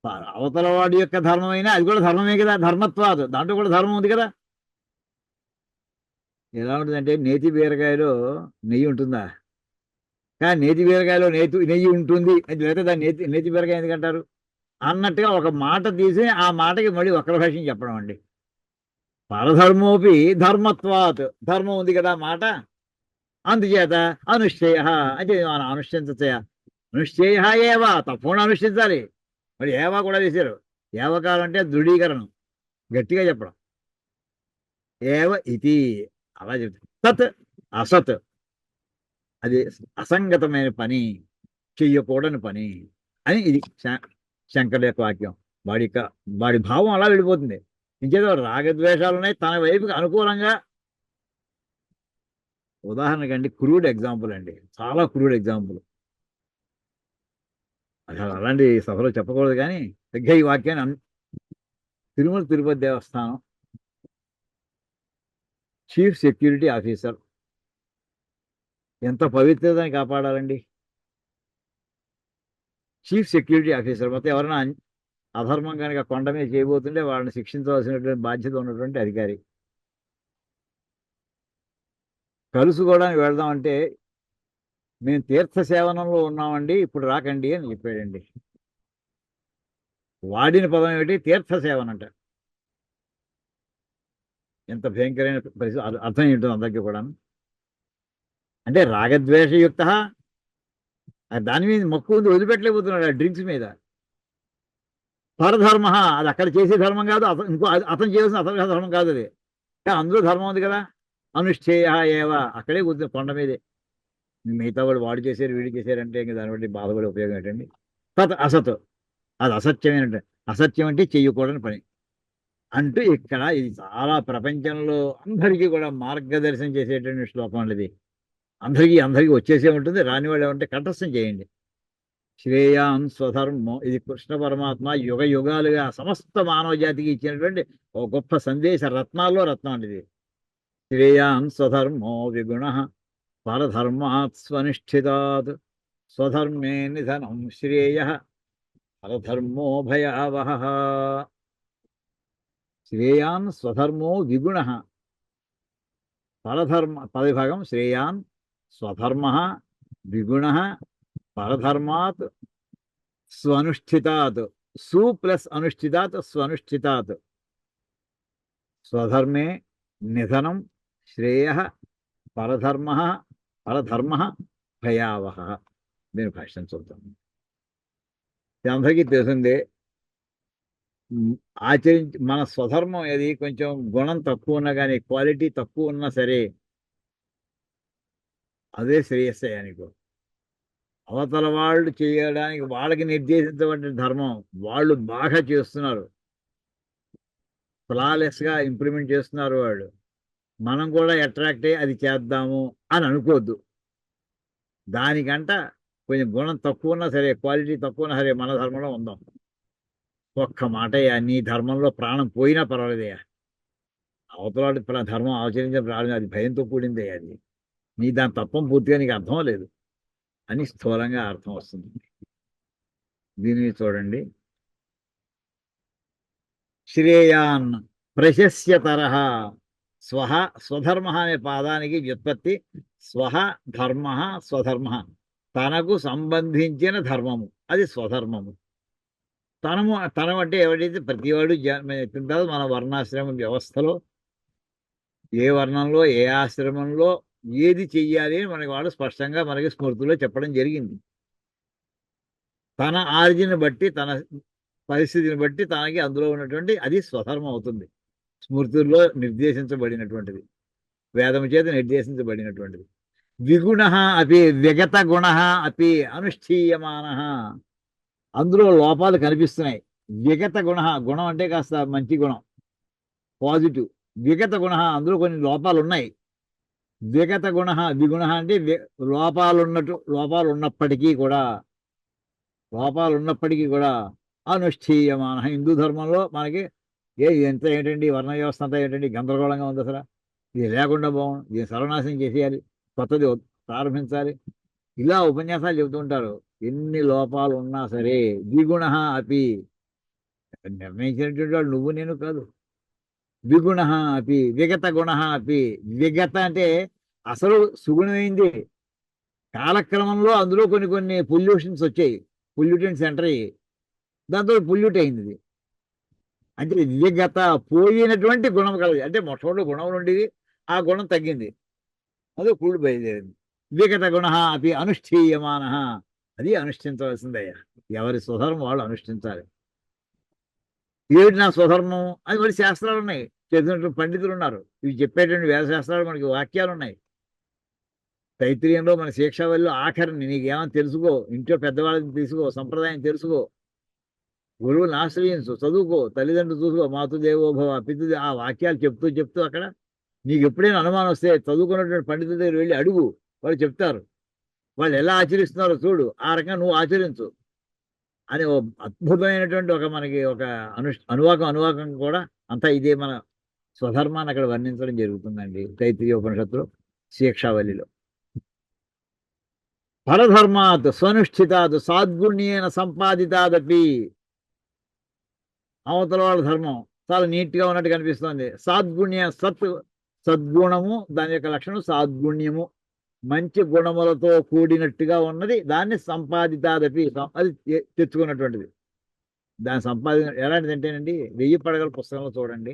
అవతల వాడి యొక్క ధర్మమైనా అది కూడా ధర్మమే కదా, ధర్మత్వాదు దాంట్లో కూడా ధర్మం ఉంది కదా. ఎలా ఉంటుందంటే నేతి బీరకాయలో నెయ్యి ఉంటుందా, కానీ నేతి బీరకాయలో నెయ్యి ఉంటుంది లేకపోతే దాన్ని నేతి బీరకాయ ఎందుకంటారు అన్నట్టుగా ఒక మాట తీసి ఆ మాటకి మళ్ళీ వక్రభాష్యం చెప్పడం అండి. పరధర్మోపి ధర్మత్వాత్, ధర్మం ఉంది కదా మాట, అందుచేత అనుష్ఠేయ అంటే మనం అనుష్ఠించయ, అనుష్ఠేయ ఏవా తప్పకుండా అనుష్ఠించాలి. మరి ఏవా కూడా వేశారు, ఏవకాలం అంటే దృఢీకరణం. గట్టిగా చెప్పడం. ఏవ ఇది అలా చెప్తుంది. తత్ అసత్, అది అసంగతమైన పని, చెయ్యకూడని పని అని ఇది శంకరుల యొక్క వాక్యం. వాడి యొక్క వాడి భావం అలా వెళ్ళిపోతుంది. ఇంకేదో రాగద్వేషాలు ఉన్నాయి తన వైపుకి అనుకూలంగా. ఉదాహరణకండి, క్రూడ్ ఎగ్జాంపుల్ అండి, చాలా క్రూడ్ ఎగ్జాంపుల్. అసలు అలాంటి సభలో చెప్పకూడదు కానీ దగ్గర ఈ వాక్యాన్ని తిరుమల తిరుపతి దేవస్థానం చీఫ్ సెక్యూరిటీ ఆఫీసర్ ఎంత పవిత్రతని కాపాడాలండి. చీఫ్ సెక్యూరిటీ ఆఫీసర్ మొత్తం ఎవరైనా అధర్మం కనుక కొండ మీద చేయబోతుంటే వాళ్ళని శిక్షించవలసినటువంటి బాధ్యత ఉన్నటువంటి అధికారి. కలుసుకోవడానికి వెళదామంటే మేము తీర్థ సేవనంలో ఉన్నామండి, ఇప్పుడు రాకండి అని చెప్పాడండి. వాడిన పదం ఏమిటి? తీర్థ సేవనంట. ఎంత భయంకరమైన పరిస్థితి, అర్థం ఏంటో అందరికీ కూడా. అంటే రాగద్వేషయుక్త, దాని మీద మక్కువ ఉంది, వదిలిపెట్టలేకపోతున్నాడు ఆ డ్రింక్స్ మీద. పరధర్మ, అది అక్కడ చేసే ధర్మం కాదు, ఇంకో అతను చేయాల్సిన అతని ధర్మం కాదు అది. అందులో ధర్మం ఉంది కదా. అనుష్ఠేయ ఏవ, అక్కడే కూర్చుంది కొండ మీదే. మిగతా వాడు చేశారు వీడు చేశారు అంటే ఇంకా దాన్ని బట్టి బాధపడే ఉపయోగం ఏంటండి. తత్ అసత్, అది అసత్యమేనంటే, అసత్యం అంటే చెయ్యకూడని పని అంటూ ఇక్కడ ఇది చాలా ప్రపంచంలో అందరికీ కూడా మార్గదర్శనం చేసేటువంటి శ్లోకం అండి ఇది. అందరికీ వచ్చేసే ఉంటుంది, రాని వాళ్ళు ఏమంటే కంఠస్థం చేయండి. శ్రేయాన్ స్వధర్మం, ఇది కృష్ణ పరమాత్మ యుగ యుగాలుగా సమస్త మానవ జాతికి ఇచ్చినటువంటి ఒక గొప్ప సందేశ రత్నాల్లో రత్నం అండి ఇది. శ్రేయాన్ స్వధర్మో విగుణ పరధర్మాత్ స్వనిష్ఠితాత్, స్వధర్మే నిధనం శ్రేయ పరధర్మో భయావహ. శ్రేయాన్ స్వధర్మో విగుణ పరధర్మ, పదవిభాగం శ్రేయాన్ స్వధర్మ విగుణ పరధర్మాత్ స్వనుష్ఠితాత్, సు ప్లస్ అనుష్ఠితాత్ స్వనుష్ఠితాత్, స్వధర్మే నిధనం శ్రేయ పరధర్మ భయావహ. దీని భాష్యం చూద్దాం. అందరికీ తెలిసిందే, మన స్వధర్మం ఏది కొంచెం గుణం తక్కువ ఉన్నా కానీ, క్వాలిటీ తక్కువ ఉన్నా సరే అదే శ్రేయస్సయానికి. అవతల వాళ్ళు చేయడానికి వాళ్ళకి నిర్దేశించబడిన ధర్మం వాళ్ళు బాగా చేస్తున్నారు, ఫ్లాలెస్గా ఇంప్లిమెంట్ చేస్తున్నారు వాళ్ళు. మనం కూడా అట్రాక్ట్ అయ్యి అది చేద్దాము అని అనుకోవద్దు. దానికంట కొంచెం గుణం తక్కువ ఉన్నా సరే, క్వాలిటీ తక్కువ ఉన్నా సరే మన ధర్మంలో ఉందాం. ఒక్క మాటయ్యా, నీ ధర్మంలో ప్రాణం పోయినా పర్వాలేదయ్యా, అవతల ధర్మం ఆచరించిన ప్రాణం అది భయంతో కూడిందే, అది నీ దాని తత్వం పూర్తిగా నీకు అర్థం లేదు అని స్థూలంగా అర్థం వస్తుంది. దీనిని చూడండి. శ్రేయాన్ ప్రశస్యతర, స్వధర్మ అనే పాదానికి వ్యుత్పత్తి ధర్మ, స్వధర్మ, తనకు సంబంధించిన ధర్మము, అది స్వధర్మము. తనం అంటే ఎవరైతే ప్రతివాడు మన వర్ణాశ్రమ వ్యవస్థలో ఏ వర్ణంలో ఏ ఆశ్రమంలో ఏది చెయ్యాలి అని మనకి వాడు స్పష్టంగా మనకి స్మృతిలో చెప్పడం జరిగింది. తన ఆర్జిని బట్టి, తన పరిస్థితిని బట్టి తనకి అందులో ఉన్నటువంటి అది స్వధర్మం అవుతుంది. స్మృతుల్లో నిర్దేశించబడినటువంటిది, వేదము చేత నిర్దేశించబడినటువంటిది. విగుణ అపి విగత గుణ అపి అనుష్ఠీయమాన, అందులో లోపాలు కనిపిస్తున్నాయి. విగత గుణం అంటే కాస్త మంచి గుణం, పాజిటివ్. విగత గుణ, అందులో కొన్ని లోపాలు ఉన్నాయి. విగత విగుణ అంటే లోపాలు ఉన్నప్పటికీ కూడా అనుష్ఠీయమాన. హిందూ ధర్మంలో మనకి ఎంత ఏంటండి, వర్ణ వ్యవస్థ అంతా ఏంటండి గందరగోళంగా ఉంది. అసలు ఇది లేకుండా బాగుంది, దీన్ని సర్వనాశనం చేసేయాలి, కొత్తది ప్రారంభించాలి, ఇలా ఉపన్యాసాలు చెబుతూ ఉంటారు. ఎన్ని లోపాలు ఉన్నా సరే ద్విగుణ అపి, నిర్ణయించినటువంటి వాళ్ళు నువ్వు నేను కాదు. ద్విగుణ అపి విగత గుణ అపి, విగత అంటే అసలు సుగుణమైంది, కాలక్రమంలో అందులో కొన్ని పొల్యూషన్స్ వచ్చాయి, పొల్యూటెంట్స్ ఎంటర్ అయ్యి దాంతో పొల్యూట్ అయింది ఇది. అంటే విగత పోయినటువంటి గుణం కలదు. అంటే మొట్టమొదటి గుణం ఉండేది, ఆ గుణం తగ్గింది, అది కూడి బయలుదేరింది. విగత గుణ అపి అనుష్ఠీయమాన, అది అనుష్ఠించవలసిందయ్యా. ఎవరి స్వధర్మం వాళ్ళు అనుష్ఠించాలి. ఏమిటి నా స్వధర్మం అది మరి శాస్త్రాలు ఉన్నాయి, చెప్పినట్టు పండితులు ఉన్నారు, ఇవి చెప్పేటువంటి వేద శాస్త్రాలు మనకి వాక్యాలు ఉన్నాయి. తైత్రీయంలో మన శిక్షావళిలో ఆఖరిని నీకేమని తెలుసుకో, ఇంట్లో పెద్దవాళ్ళని తీసుకో, సంప్రదాయం తెలుసుకో, గురువుని ఆశ్రయించు, చదువుకో, తల్లిదండ్రులు చూసుకో, మాతృదేవోభవ పితృ ఆ వాక్యాలు చెప్తూ చెప్తూ అక్కడ నీకు ఎప్పుడైనా అనుమానం వస్తే చదువుకున్నటువంటి పండితుల దగ్గర వెళ్ళి అడుగు, వాళ్ళు చెప్తారు. వాళ్ళు ఎలా ఆచరిస్తున్నారో చూడు, ఆ రకంగా నువ్వు ఆచరించు అని ఓ అద్భుతమైనటువంటి ఒక మనకి ఒక అనువాకం కూడా అంతా ఇదే మన స్వధర్మాన్ని అక్కడ వర్ణించడం జరుగుతుందండి తైత్రీయ ఉపనిషత్తులో శిక్షావళిలో. పరధర్మాత్ స్వనుష్ఠితాత్ సాద్గుణ్యేన సంపాదితాదపి. అవతల వాళ్ళ ధర్మం చాలా నీట్ గా ఉన్నట్టు కనిపిస్తుంది. సద్గుణము దాని యొక్క లక్షణం సాద్గుణ్యము, మంచి గుణములతో కూడినట్టుగా ఉన్నది, దాన్ని సంపాదితాదపి అది తెచ్చుకున్నటువంటిది. దాని సంపాదన ఎలాంటిది అంటేనండి, 1000 పడగల పుస్తకంలో చూడండి,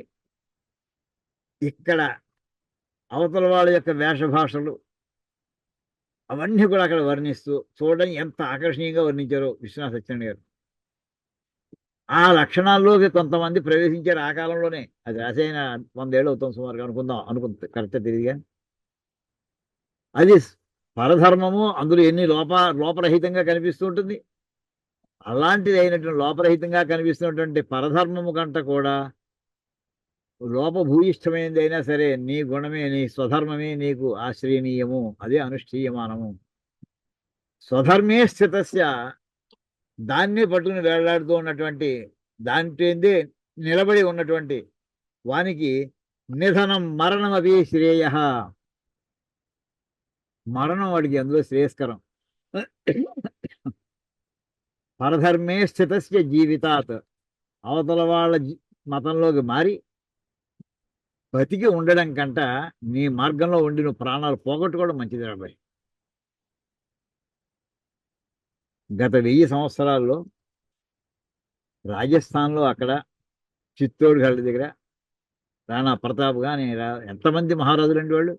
ఇక్కడ అవతల వాళ్ళ యొక్క వేషభాషలు అవన్నీ కూడా అక్కడ వర్ణిస్తూ చూడడానికి ఎంత ఆకర్షణీయంగా వర్ణించారో విశ్వనాథ సత్యనారాయణ గారు. ఆ లక్షణాల్లోకి కొంతమంది ప్రవేశించారు ఆ కాలంలోనే. అది రాసైన 100 ఏళ్ళు అవుతాం సుమారుగా అనుకుంటా కరెక్ట్గా తెలియదు కానీ అది పరధర్మము. అందులో ఎన్ని లోపరహితంగా కనిపిస్తూ ఉంటుంది. అలాంటిది అయినటువంటి లోపరహితంగా కనిపిస్తున్నటువంటి పరధర్మము కంట కూడా లోపభూయిష్టమైనది అయినా సరే నీ గుణమే, నీ స్వధర్మమే నీకు ఆశ్రయనీయము, అదే అనుష్ఠీయమానము. స్వధర్మే స్థితస్య, దాన్నే పట్టుకుని వేలాడుతూ ఉన్నటువంటి, దాంట్లో నిలబడి ఉన్నటువంటి వానికి నిధనం మరణం అవి శ్రేయ, మరణం వాడికి అందులో శ్రేయస్కరం. పరధర్మే స్థితస్య జీవితాత్, అవతల వాళ్ళ మతంలోకి మారి బతికి ఉండడం కంట నీ మార్గంలో ఉండి నువ్వు ప్రాణాలు పోగొట్టుకోవడం మంచిది రాబాయ్. గత 1000 సంవత్సరాల్లో రాజస్థాన్లో అక్కడ చిత్తోడ్ గళ్ళ దగ్గర రాణా ప్రతాప్ కానీ ఎంతమంది మహారాజులండి వాళ్ళు.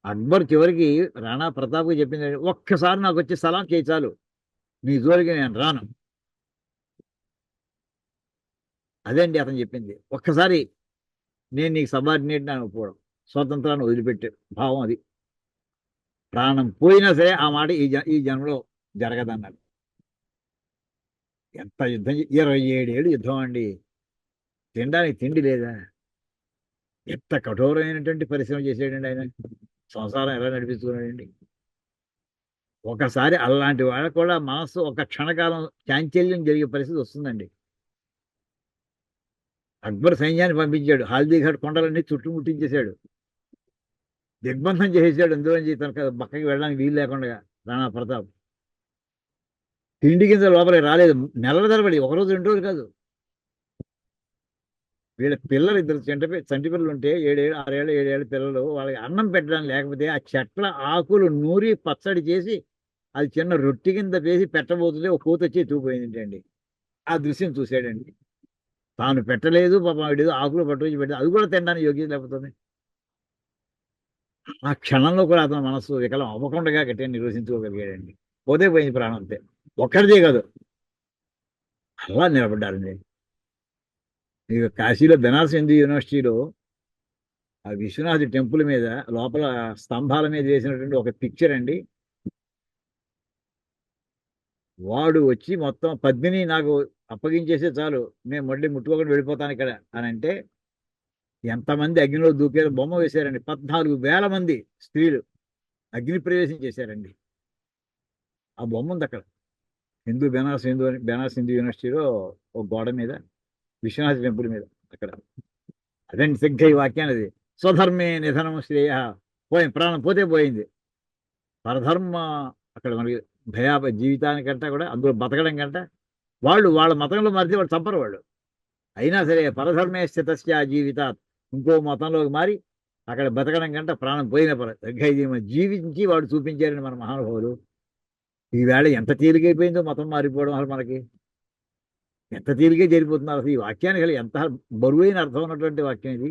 అక్బర్ చివరికి రాణా ప్రతాప్కి చెప్పింది, ఒక్కసారి నాకు వచ్చి సలాం చేయి చాలు, నీ జోలికి నేను రాను. అదండి అతను చెప్పింది. ఒక్కసారి నేను నీకు సబార్డినేట్ అని ఒప్పుకోవడం, స్వతంత్రాన్ని వదిలిపెట్టే భావం అది. ప్రాణం పోయినా సరే ఆ మాట ఈ జన్మలో జరగదన్నాడు. ఎంత యుద్ధం, 27 ఏళ్ళు యుద్ధం అండి. తినడానికి తిండి లేదా, ఎంత కఠోరమైనటువంటి పరిశ్రమ చేసాడండి ఆయన. సంసారం ఎలా నడిపించుకున్నాడండి. ఒకసారి అలాంటి వాళ్ళకు కూడా మనస్సు ఒక క్షణకాలం చాంచల్యం జరిగే పరిస్థితి వస్తుందండి. అక్బర్ సైన్యాన్ని పంపించాడు, హాల్దీఘాట్ కొండలన్నీ చుట్టుముట్టించేశాడు, దిగ్బంధం చేసేసాడు. అందులోంచి తనకు పక్కకి వెళ్ళడానికి వీలు లేకుండా రాణా ప్రతాప్. తిండి కింద లోపలికి రాలేదు నెలల తరబడి, 1 రోజు 2 రోజులు కాదు. వీళ్ళ పిల్లలు 2 చంటి పిల్లలు ఉంటే 6 ఏళ్ళు 7 ఏళ్ళ పిల్లలు, వాళ్ళకి అన్నం పెట్టడానికి లేకపోతే ఆ చెట్ల ఆకులు నూరి పచ్చడి చేసి అది చిన్న రొట్టె కింద వేసి పెట్టబోతుంటే ఒక కోత వచ్చి ఎత్తుకుపోయింది అండి. ఆ దృశ్యం చూశాడండి. తాను పెట్టలేదు పాపం, ఆవిడ ఆకులు పట్టుకొచ్చి పెట్టాడు, అది కూడా తినడానికి యోగ్యత లేకపోతుంది. ఆ క్షణంలో కూడా అతని మనస్సు వికలం అవ్వకుండా గట్టిగా నిరోధించుకోగలిగాడండి. పోతే పోయింది ప్రాణం అంతే. ఒక్కడిదే కాదు, అలా నిలబడ్డారండి. ఇక కాశీలో బెనారస్ హిందూ యూనివర్సిటీలో ఆ విశ్వనాథ్ టెంపుల్ మీద లోపల స్తంభాల మీద వేసినటువంటి ఒక పిక్చర్ అండి. వాడు వచ్చి మొత్తం పద్మిని నాకు అప్పగించేస్తే చాలు, నేను మళ్ళీ ముట్టుకోకుండా వెళ్ళిపోతాను ఇక్కడ అని అంటే, ఎంతమంది అగ్నిలో దూకే బొమ్మ వేశారండి. 14,000 మంది స్త్రీలు అగ్ని ప్రవేశం చేశారండి. ఆ బొమ్మ ఉంది అక్కడ బెనారస్ హిందూ యూనివర్సిటీలో ఒక గోడ మీద, విశ్వనాథ టెంపుల్ మీద అక్కడ. అదండి సరిగ్గా ఈ వాక్యాన్ని అది. స్వధర్మే నిధనం శ్రేయ, పోయింది ప్రాణం పోతే పోయింది. పరధర్మ అక్కడ మనకి జీవితానికంటే కూడా అందులో బతకడం కంట వాళ్ళ మతంలో మారితే వాళ్ళు చంపరు వాళ్ళు. అయినా సరే పరధర్మే స్థితస్య జీవితాత్, ఇంకో మతంలోకి మారి అక్కడ బతకడం కంట ప్రాణం పోయిన జీవించి వాడు చూపించారని మన మహానుభావులు. ఈవేళ ఎంత తేలికైపోయిందో మతం మారిపోవడం వల్ల మనకి, ఎంత తేలికే జరిగిపోతున్నారు. అసలు ఈ వాక్యానికి ఎంత బరువైన అర్థం ఉన్నటువంటి వాక్యం ఇది.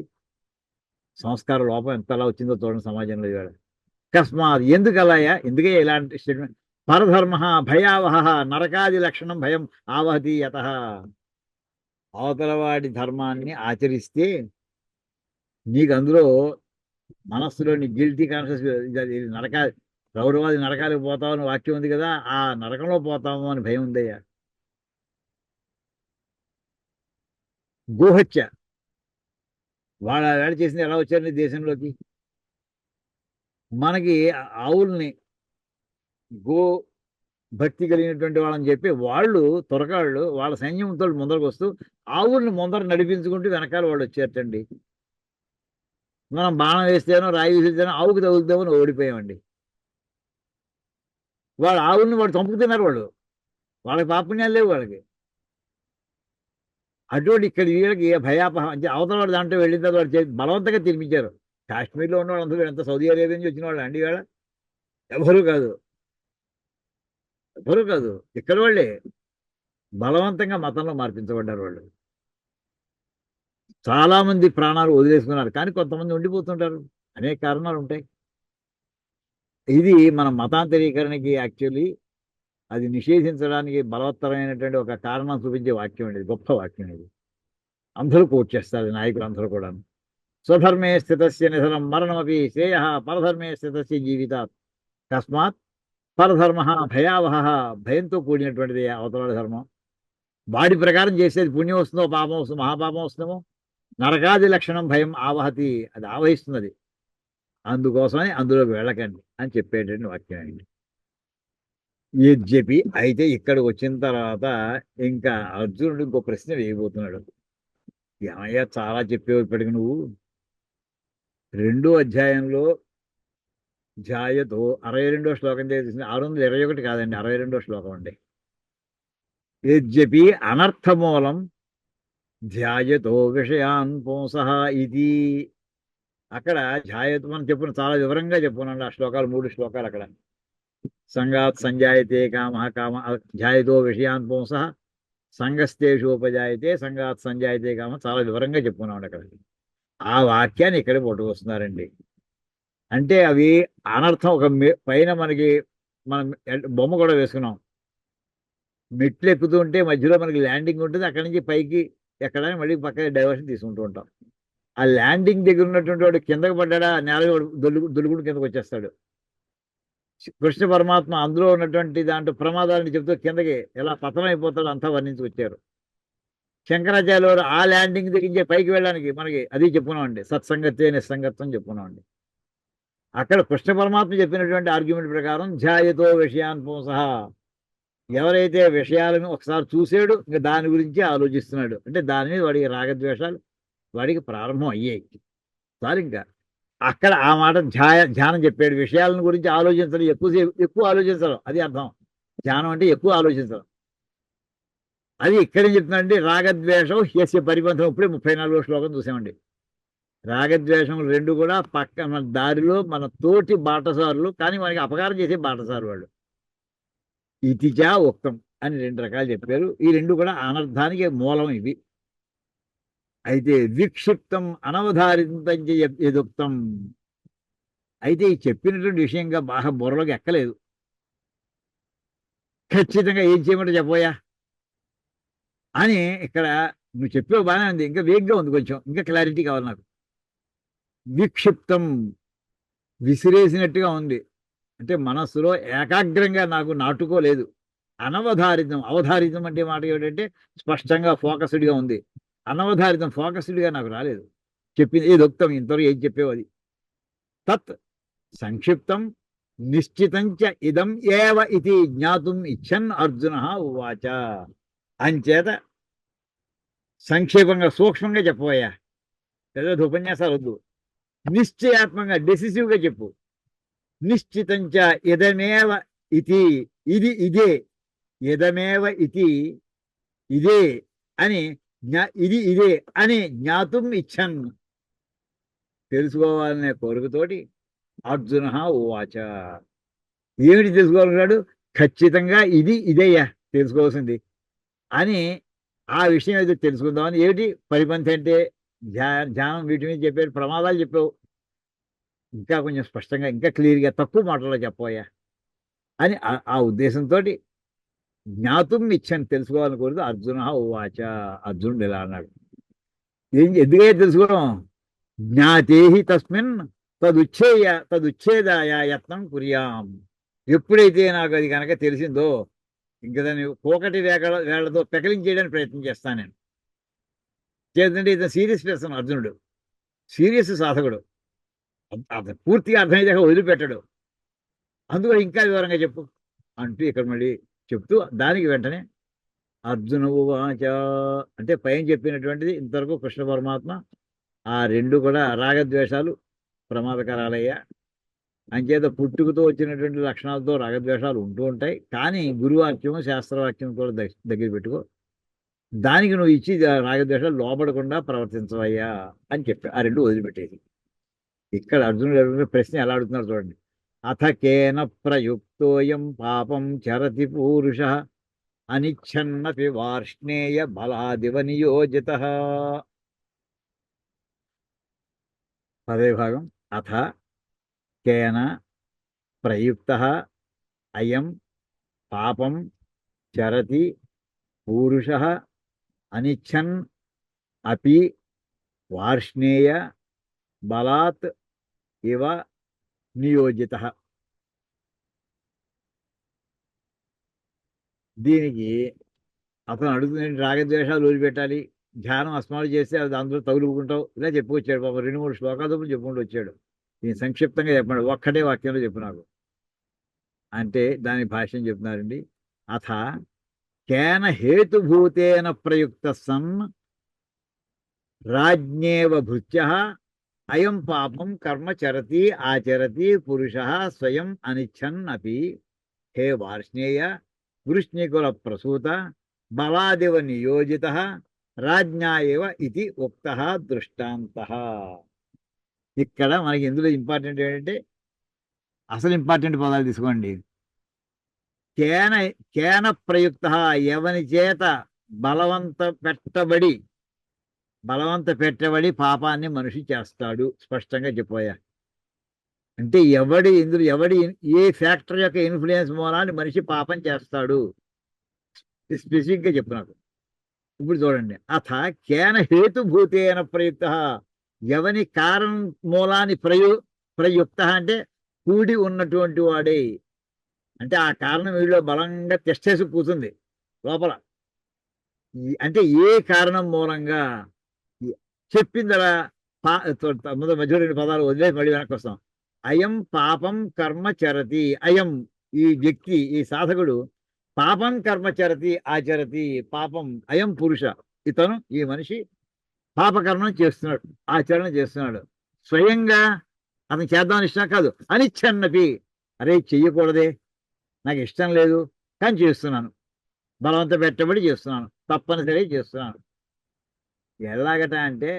సంస్కార లోపం ఎంత అలా వచ్చిందో చూడండి సమాజంలో ఈవేళ. అకస్మాత్ ఎందుకు అలాయా, ఎందుకే ఇలాంటి స్టేట్మెంట్. పరధర్మ భయావహ నరకాది లక్షణం భయం ఆవహతి యత. అవతల వాడి ధర్మాన్ని ఆచరిస్తే నీకు అందులో మనస్సులోని గిల్టీ కాన్షియస్ ఇది నరక రౌరవాది నరకాలకు పోతావు అని వాక్యం ఉంది కదా, ఆ నరకంలో పోతాము అని భయం ఉందయ్యా. గోహత్య, వాళ్ళ వేళ చేసింది ఎలా వచ్చారని దేశంలోకి. మనకి ఆవుల్ని గో భక్తి కలిగినటువంటి వాళ్ళని చెప్పి వాళ్ళు త్వరగాళ్ళు వాళ్ళ సైన్యంతో ముందరకు వస్తూ ఆవుల్ని ముందర నడిపించుకుంటూ వెనకాల వాళ్ళు వచ్చారటండి. మనం బాణం వేస్తేనో రాయి వేస్తేనో ఆవుకి తగులుతామని ఓడిపోయామండి. వాళ్ళ ఆవుల్ని వాడు చంపుతున్నారు, వాళ్ళు వాళ్ళకి పాపుణ్యాలు లేవు వాళ్ళకి. అటువంటి ఇక్కడ వీళ్ళకి భయాపహం అంటే అవతల వాడు దాంట్లో వెళ్ళిన తర్వాత వాడు బలవంతంగా తినిపించారు. కాశ్మీర్లో ఉన్న వాళ్ళందరూ ఎంత సౌదీ అరేబియా నుంచి వచ్చిన వాళ్ళు అండి వేళ ఎవరు కాదు, ఎవరు కాదు, ఇక్కడ వాళ్ళే బలవంతంగా మతంలో మార్పించబడ్డారు వాళ్ళు. చాలా మంది ప్రాణాలు వదిలేసుకున్నారు, కానీ కొంతమంది ఉండిపోతుంటారు. అనేక కారణాలు ఉంటాయి. ఇది మన మతాంతరీకరణకి యాక్చువల్లీ అది నిషేధించడానికి బలవత్తరమైనటువంటి ఒక కారణం చూపించే వాక్యం అండి, గొప్ప వాక్యం ఇది. అందరూ కోట్ చేస్తారు నాయకులు అందరూ కూడా. స్వధర్మే స్థితస్య నిధనం మరణమపి శ్రేయ పరధర్మే స్థితస్య జీవితాత్ తస్మాత్ పరధర్మ భయావహ, భయంతో కూడినటువంటిది అవతల ధర్మం. వాడి ప్రకారం చేసేది పుణ్యం వస్తుందో పాపం వస్తుందో మహాపాపం వస్తుందో నరకాది లక్షణం భయం ఆవహతి, అది ఆవహిస్తున్నది. అందుకోసమని అందులోకి వెళ్ళకండి అని చెప్పేటువంటి వాక్యం అండి. యద్యపి అయితే ఇక్కడికి వచ్చిన తర్వాత ఇంకా అర్జునుడు ఇంకో ప్రశ్న వేయబోతున్నాడు. ఏమయ్యా చాలా చెప్పేవు ఇప్పటికి నువ్వు. 2వ అధ్యాయంలో ధ్యాయతో 62వ శ్లోకం చేసింది, 621 కాదండి, 62వ శ్లోకం అండి. యద్యపి అనర్థమూలం ధ్యాయతో విషయాన్ పుంసః ఇది. అక్కడ ధ్యాయతో మనం చెప్పుకున్న చాలా వివరంగా చెప్పుకున్నాండి ఆ శ్లోకాలు, 3 శ్లోకాలు అక్కడ. సంగాత్ సంజాయతే కామ కామ ధ్యాయతో విషయాన్ పుంసః సంగస్తేషోపజాయితే సంగాత్ సంజాయితే కామ, చాలా వివరంగా చెప్పుకున్నామండి అక్కడ. ఆ వాక్యాన్ని ఇక్కడ పట్టుకొస్తున్నారండి. అంటే అవి అనర్థం. ఒక పైన మనకి మనం బొమ్మ కూడా వేసుకున్నాం, మెట్లు ఎక్కుతూ ఉంటే మధ్యలో మనకి ల్యాండింగ్ ఉంటుంది, అక్కడి నుంచి పైకి ఎక్కడానికి మళ్ళీ పక్కన డైవర్షన్ తీసుకుంటూ ఉంటాం. ఆ ల్యాండింగ్ దగ్గర ఉన్నటువంటి వాడు కిందకు పడ్డా నేల దొలుగుడు కిందకు వచ్చేస్తాడు. కృష్ణ పరమాత్మ అందులో ఉన్నటువంటి దాంట్లో ప్రమాదాలను చెప్తూ కిందకి ఎలా పతనం అయిపోతాడో అంతా వర్ణించుకొచ్చారు. శంకరాచార్య వారు ఆ ల్యాండింగ్ దగ్గర పైకి వెళ్ళడానికి మనకి అది చెప్పుకున్నామండి, సత్సంగతే నిస్సంగత్వం చెప్పుకున్నామండి. అక్కడ కృష్ణ పరమాత్మ చెప్పినటువంటి ఆర్గ్యుమెంట్ ప్రకారం ధ్యాయతో విషయాన్ పుంసః, ఎవరైతే విషయాలను ఒకసారి చూసాడు ఇంకా దాని గురించి ఆలోచిస్తున్నాడు అంటే దాని మీద వాడికి రాగద్వేషాలు వాడికి ప్రారంభం అయ్యాయి. సార్ ఇంకా అక్కడ ఆ మాట ధ్యానం చెప్పాడు. విషయాలను గురించి ఆలోచించడం, ఎక్కువ ఆలోచించడం, అది అర్థం. ధ్యానం అంటే ఎక్కువ ఆలోచించడం. అది ఇక్కడేం చెప్తున్నాడండి, రాగద్వేషం హ్యస్య పరిపంథం. ఇప్పుడే 34వ శ్లోకం చూసామండి. రాగద్వేషం 2 కూడా పక్క మన దారిలో మన తోటి బాటసారులు, కానీ మనకి అపకారం చేసే బాటసారు వాళ్ళు. ఇతిచా ఉక్తం అని 2 రకాలు చెప్పారు. ఈ 2 కూడా అనర్థానికి మూలం ఇవి. అయితే విక్షిప్తం అనవధారితం యదుక్తం, అయితే ఈ చెప్పినటువంటి విషయంగా బాగా బుర్రలోకి ఎక్కలేదు. ఖచ్చితంగా ఏం చేయమంటే చెప్పోయా అని ఇక్కడ నువ్వు చెప్పేవి బాగానే ఉంది, ఇంకా వేగ్గా ఉంది, కొంచెం ఇంకా క్లారిటీ కావాలి నాకు. విక్షిప్తం, విసిరేసినట్టుగా ఉంది అంటే మనస్సులో ఏకాగ్రంగా నాకు నాటుకోలేదు. అనవధారితం, అవధారితం అంటే మాట ఏమిటంటే స్పష్టంగా ఫోకస్డ్గా ఉంది. అనవధారితం, ఫోకస్డ్గా నాకు రాలేదు. చెప్పింది ఏదొక్తం, ఇంతవరకు ఏం చెప్పేవు అది. తత్ సంక్షిప్తం నిశ్చితంచ ఇదం ఏవ ఇది జ్ఞాతుం ఇచ్చన్ అర్జున ఉవాచ. అంచేత సంక్షేపంగా సూక్ష్మంగా చెప్పబోయా, పెద్ద ఉపన్యాసాలు వద్దు, నిశ్చయాత్మకంగా డెసిసివ్గా చెప్పు. నిశ్చితంచ ఇదమేవ ఇది, ఇది ఇదే, ఇదమేవ ఇది ఇదే అని ఇది ఇదే అని జ్ఞాతుం ఇచ్చన్, తెలుసుకోవాలనే కోరికతోటి అర్జున ఉవాచ. ఏమిటి తెలుసుకోవాలన్నాడు? ఖచ్చితంగా ఇది ఇదేయా తెలుసుకోవాల్సింది అని ఆ విషయం ఏదో తెలుసుకుందామని. ఏమిటి పరిపంథి అంటే ధ్యానం, వీటి మీద చెప్పారు, ప్రమాదాలు చెప్పావు, ఇంకా కొంచెం స్పష్టంగా ఇంకా క్లియర్గా తక్కువ మాటల్లో చెప్పబోయా అని ఆ ఉద్దేశంతో జ్ఞాతుం ఇచ్చని తెలుసుకోవాలని కోరితే అర్జున ఉవాచ. అర్జునుడు ఇలా అన్నాడు. ఎందుకే తెలుసుకోవడం? జ్ఞాతేహి తస్మిన్ తదుచ్ఛేదాయ యత్నం కుర్యాం. ఎప్పుడైతే నాకు అది కనుక తెలిసిందో ఇంక దాన్ని పోకటి వేళ్లతో పెకలించేయడానికి ప్రయత్నం చేస్తాను నేను. చేద్దంటే ఇతను సీరియస్ పర్సన్ అర్జునుడు, సీరియస్ సాధకుడు. అతను పూర్తిగా అర్థమైతే వదిలిపెట్టడు. అందులో ఇంకా వివరంగా చెప్పు అంటూ ఇక్కడ మళ్ళీ చెప్తూ దానికి వెంటనే అర్జున ఉవాచ అంటే పైన చెప్పినటువంటిది ఇంతవరకు కృష్ణ పరమాత్మ ఆ రెండు కూడా రాగద్వేషాలు ప్రమాదకరాలయ్యా. అంచేత పుట్టుకతో వచ్చినటువంటి లక్షణాలతో రాగద్వేషాలు ఉంటూ ఉంటాయి. కానీ గురువాక్యం శాస్త్రవాక్యం కూడా దగ్గర పెట్టుకో, దానికి నువ్వు ఇచ్చి రాగద్వేషాలు లోపడకుండా ప్రవర్తించవయ్యా అని చెప్పి ఆ రెండు వదిలిపెట్టేది. ఇక్కడ అర్జునుడు అడుగుతున్న ప్రశ్న ఎలా అడుగుతున్నారు చూడండి. అథ కేన ప్రయుక్తోయం పాపం చరతి పూరుష అనిచ్ఛన్నపి వార్ష్ణేయ బలాదివ నియోజిత. పదే భాగం. అథ కేన ప్రయుక్త అయం పాపం చరతి పూరుష అనిచ్ఛన్ అపి వార్ష్ణేయ బలాత్ ఇవ నియోజిత. దీనికి అతను అడుగుతున్న రాగద్వేషాలు వదిలిపెట్టాలి, ధ్యానం అస్మాలు చేస్తే అది అందులో తగులుకుంటావు, ఇలా చెప్పుకొచ్చాడు. పాపం 2-3 శ్లోకాలు చెప్పుకుంటూ వచ్చాడు. దీన్ని సంక్షిప్తంగా చెప్పండి, ఒక్కటే వాక్యంలో చెప్పు నాకు అంటే దాని భాష్యం చెప్తున్నారండి. అథ కేన హేతుభూతేన ప్రయుక్త సన్ రాజ్ఞేవ భృత్య అయం పాపం కర్మ చరతి ఆచరతి పురుష స్వయం అనిచ్ఛన్ అపి హే వార్ష్ణేయ వృష్ణికుల ప్రసూత బలాదివ నియోజిత రాజ్ఞా ఏవ ఇది ఉక్త దృష్టాంత. ఇక్కడ మనకి ఇందులో ఇంపార్టెంట్ ఏంటంటే అసలు ఇంపార్టెంట్ పదాలు తీసుకోండి. కేన కేన ప్రయుక్త ఎవని చేత బలవంత పెట్టబడి పాపాన్ని మనిషి చేస్తాడు. స్పష్టంగా చెప్పబోయా. అంటే ఎవడి ఏ ఫ్యాక్టర్ యొక్క ఇన్ఫ్లుయెన్స్ మూలాన్ని మనిషి పాపం చేస్తాడు స్పెసిఫిక్ గా చెప్పు నాకు. ఇప్పుడు చూడండి. అథ కేన హేతుభూతేన ప్రయుక్త ఎవని కారణం మూలాన్ని ప్రయుక్త అంటే కూడి ఉన్నటువంటి వాడే. అంటే ఆ కారణం వీడిలో బలంగా తెస్టేసి కూర్చుంది లోపల. అంటే ఏ కారణం మూలంగా చెప్పిందలా మధ్య 2 పదాలు వదిలేసి మళ్ళీ వెనక్కి వస్తాం. అయం పాపం కర్మ చరతి. అయం ఈ వ్యక్తి, ఈ సాధకుడు పాపం కర్మ చరతి ఆచరతి. పాపం అయం పురుష, ఇతను ఈ మనిషి పాపకర్మం చేస్తున్నాడు, ఆచరణ చేస్తున్నాడు. స్వయంగా అతను చేద్దామని ఇష్టం కాదు. అనిచ్ఛన్నపి, అరే చెయ్యకూడదే, నాకు ఇష్టం లేదు కానీ చేస్తున్నాను, బలవంత పెట్టబడి చేస్తున్నాను, తప్పనిసరి చేస్తున్నాను. ఎలాగట అంటే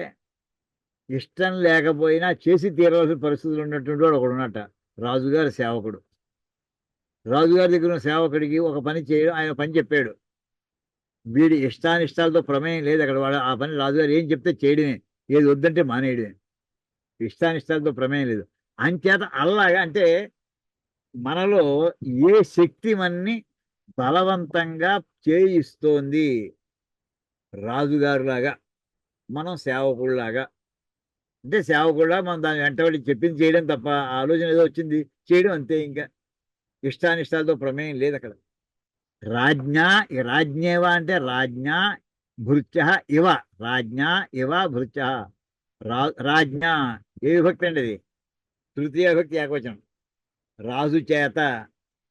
ఇష్టం లేకపోయినా చేసి తీరవలసిన పరిస్థితులు ఉన్నటువంటి వాడు ఒకడు ఉన్నట్ట. రాజుగారి సేవకుడు. రాజుగారి దగ్గర ఉన్న సేవకుడికి ఒక పని చేయడం, ఆయన పని చెప్పాడు. వీడి ఇష్టానిష్టాలతో ప్రమేయం లేదు అక్కడ. వాడు ఆ పని రాజుగారు ఏం చెప్తే చేయడమే, ఏది వద్దంటే మానేయడమే. ఇష్టానిష్టాలతో ప్రమేయం లేదు. అంచేత అలాగా అంటే మనలో ఏ శక్తి మన్ని బలవంతంగా చేయిస్తోంది, రాజుగారులాగా మనం సేవకుడిలాగా. అంటే సేవకుడిలా మనం దాని వెంటబడి చెప్పింది చేయడం తప్ప, ఆలోచన ఏదో వచ్చింది చేయడం అంతే. ఇంకా ఇష్టానిష్టాలతో ప్రమేయం లేదు అక్కడ. రాజ్ఞేవ అంటే రాజ్ఞా భృత్య ఇవ, రాజ్ఞా ఇవ భృత్య. రాజ్ఞ ఏ విభక్తి అండి అది? తృతీయ విభక్తి ఏకవచనం. రాజు చేత,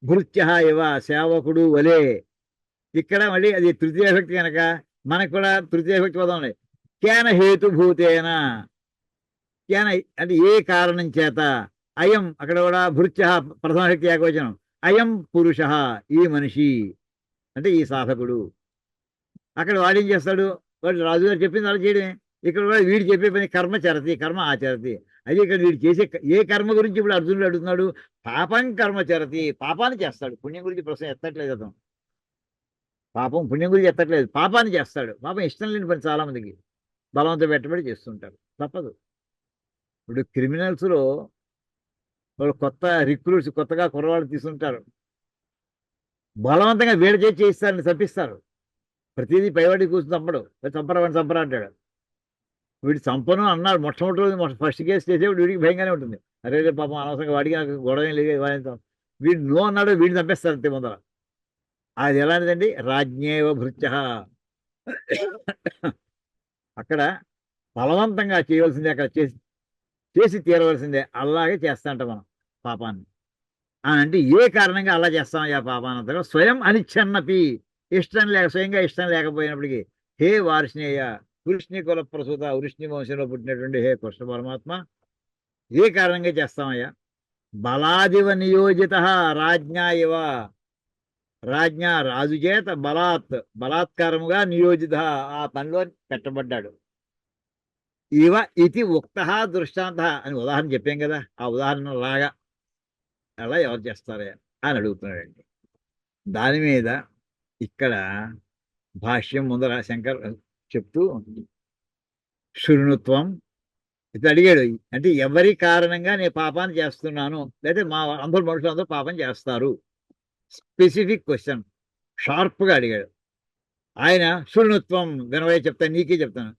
భృత్య ఇవ సేవకుడు వలే. ఇక్కడ మళ్ళీ అది తృతీయ విభక్తి కనుక మనకు కూడా తృతీయ విభక్తి పదం ఉంది. కేన హేతుభూతేన, కేన అంటే ఏ కారణం చేత, అయం అక్కడ కూడా భృత్య ప్రథమ శక్తి ఏకవచనం. అయం పురుష ఈ మనిషి అంటే ఈ సాధకుడు. అక్కడ వాడేం చేస్తాడు, వాడు రాజుగారు చెప్పింది అలా చేయడమే. ఇక్కడ కూడా వీడు చెప్పే పని కర్మ చరతి, కర్మ ఆచరతి. అది ఇక్కడ వీడు చేసే ఏ కర్మ గురించి ఇప్పుడు అర్జునుడు అడుగుతున్నాడు. పాపం కర్మ చరతి, పాపాన్ని చేస్తాడు. పుణ్యం గురించి ప్రశ్న ఎత్తట్లేదు అతను. పుణ్యం గురించి ఎత్తట్లేదు, పాపాన్ని చేస్తాడు. పాపం ఇష్టం లేని పని చాలా మందికి బలవంతం పెట్టబడి చేస్తుంటారు, తప్పదు. ఇప్పుడు బలవంతంగా వీడి చేసి చేయిస్తారని తప్పిస్తారు. ప్రతిదీ పైవాడికి కూర్చొని చంపడు, చంపరా వాడిని చంపరా అంటాడు. వీడు చంపను అన్నాడు మొట్టమొదటి రోజు, ఫస్ట్ కేసు చేసేవాడు వీడికి భయంగానే ఉంటుంది. అరే రే పాపం అనవసరంగా వాడికి నాకు గొడవ ఏం లేదు వాడిని వీడు నో అన్నాడు, వీడిని చంపేస్తారు అంతే ముందర. అది ఎలాంటిదండి? రాజ్ఞేవ భృత్య. అక్కడ బలవంతంగా చేయవలసిందే, అక్కడ చేసి చేసి తీరవలసిందే. అలాగే చేస్తా అంట మనం పాపాన్ని. అంటే ఏ కారణంగా అలా చేస్తామయ్యా పాపానంతగా? స్వయం అనిచ్ఛన్నపి, ఇష్టం లేక, స్వయంగా ఇష్టం లేకపోయినప్పటికీ, హే వార్ష్ణేయ, వృష్ణి కుల ప్రసూత, వృష్ణి వంశంలో పుట్టినటువంటి హే కృష్ణ పరమాత్మ, ఏ కారణంగా చేస్తామయ్యా? బలాదివ నియోజిత, రాజ్ఞా ఇవ, రాజ్ఞా రాజు చేత బలాత్కారముగా నియోజిత, ఆ పనిలో పెట్టబడ్డాడు. ఇవ ఇది ఉక్త దృష్టాంత అని ఉదాహరణ చెప్పాం కదా, ఆ ఉదాహరణ లాగా అలా ఎవరు చేస్తారా అని అడుగుతున్నాడండి. దాని మీద ఇక్కడ భాష్యం ముందర శంకర్ చెప్తూ, శృణుత్వం ఇది అడిగాడు. అంటే ఎవరి కారణంగా నేను పాపాన్ని చేస్తున్నాను, లేదా మా అందరూ మనుషులు అందరూ పాపం చేస్తారు, స్పెసిఫిక్ క్వశ్చన్ షార్ప్గా అడిగాడు. ఆయన శృణుత్వం వినవే, చెప్తాను నీకే చెప్తాను.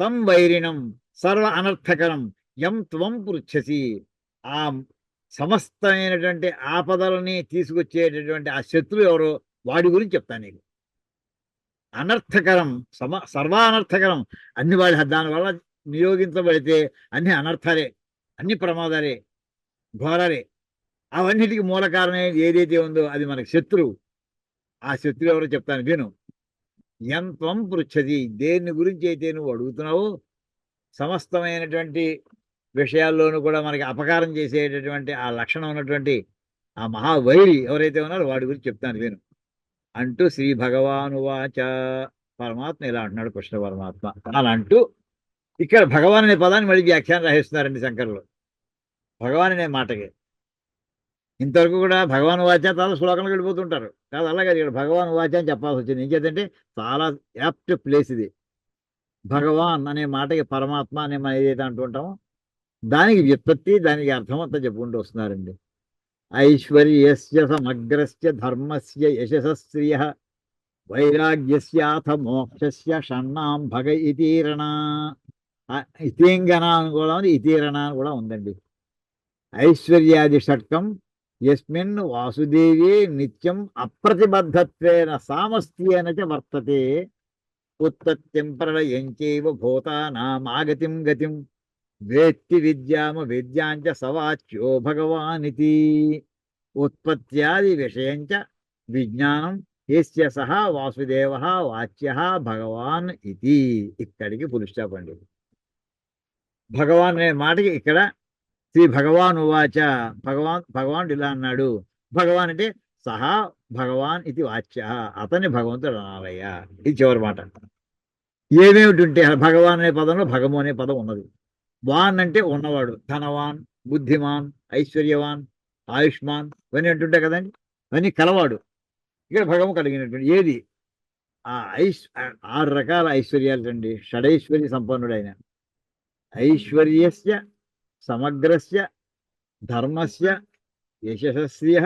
తం వైరిణం సర్వ అనర్థకరం యం త్వం పృచ్ఛసి, ఆ సమస్తమైనటువంటి ఆపదలని తీసుకొచ్చేటటువంటి ఆ శత్రువు ఎవరో వాడి గురించి చెప్తాను నీకు. అనర్థకరం, సర్వానర్థకరం, అన్ని వాడి దానివల్ల నియోగించబడితే అన్ని అనర్థాలే, అన్ని ప్రమాదాలే, ఘోరాలే. అవన్నిటికీ మూల కారణం ఏదైతే ఉందో అది మనకి శత్రువు. ఆ శత్రువు ఎవరో చెప్తాను విను. యంత్వం పృచ్ఛది, దేని గురించి అయితే నువ్వు అడుగుతున్నావో, సమస్తమైనటువంటి విషయాల్లోనూ కూడా మనకి అపకారం చేసేటటువంటి ఆ లక్షణం ఉన్నటువంటి ఆ మహావైరి ఎవరైతే ఉన్నారో వాడి గురించి చెప్తాను విను అంటూ శ్రీ భగవానువాచ, పరమాత్మ ఇలా అంటున్నాడు, కృష్ణ పరమాత్మ అలా అంటూ ఇక్కడ భగవాన్ అనే పదాన్ని మళ్ళీ వ్యాఖ్యానం రాసిస్తున్నారండి శంకరులు. భగవాన్ అనే మాటకి ఇంతవరకు కూడా భగవాన్ వాచ చాలా శ్లోకంలో వెళ్ళిపోతుంటారు. కాదు, అలాగే ఇక్కడ భగవాన్ వాచ అని చెప్పాల్సి వచ్చింది. ఏం చేద్దంటే చాలా యాప్ట్ ప్లేస్ ఇది. భగవాన్ అనే మాటకి పరమాత్మ అనే మనం ఏదైతే అంటుంటామో దానికి వ్యుత్పత్తి, దానికి అర్థం అంతా చెప్పుకుంటూ వస్తున్నారండి. ఐశ్వర్యస్య సమగ్రస్య ధర్మస్య యశస్శ్రియ వైరాగ్యస్యాథ మోక్షస్య షణ్ణాం భగ ఇతీరణ. ఇతీంగన అని కూడా ఉంది, ఇతీరణ అని కూడా ఉందండి. ఐశ్వర్యాది షట్కం యస్మిన్ వాసుదేవే నిత్యం అప్రతిబద్ధత్వేన సామస్త్యేన చ వర్తతే ఉత్పత్తిం ప్రళయం చైవ భూతానామాగతిం గతిం వేత్తి విద్యామ విద్యాంచ సవాచ్యో భగవానితి. ఉత్పత్త్యాది విషయంచ విజ్ఞానం యస్య సహ వాసుదేవ వాచ్య భగవాన్ ఇది. ఇక్కడికి ఫుల్ స్టాప్ అండి. భగవాన్ అనే మాటకి ఇక్కడ శ్రీ భగవాన్ ఉవాచ, భగవానుడు ఇలా అన్నాడు. భగవాన్ అంటే సహా భగవాన్ ఇది వాచ్య, అతన్ని భగవంతుడు అనాలయ్యా. ఇది చివరి మాట. ఏమేమిటి ఉంటే భగవాన్ అనే పదంలో భగము అనే పదం ఉన్నది. వాన్ అంటే ఉన్నవాడు, ధనవాన్, బుద్ధిమాన్, ఐశ్వర్యవాన్, ఆయుష్మాన్, ఇవన్నీ అంటుంటాయి కదండి. ఇవన్నీ కలవాడు. ఇక్కడ భగము కలిగినటువంటి ఏది ఆ 6 రకాల ఐశ్వర్యాలు అండి. షడైశ్వర్య సంపన్నుడు ఆయన. ఐశ్వర్యస్య సమగ్రస్య ధర్మస్య యశస్శ్రియ.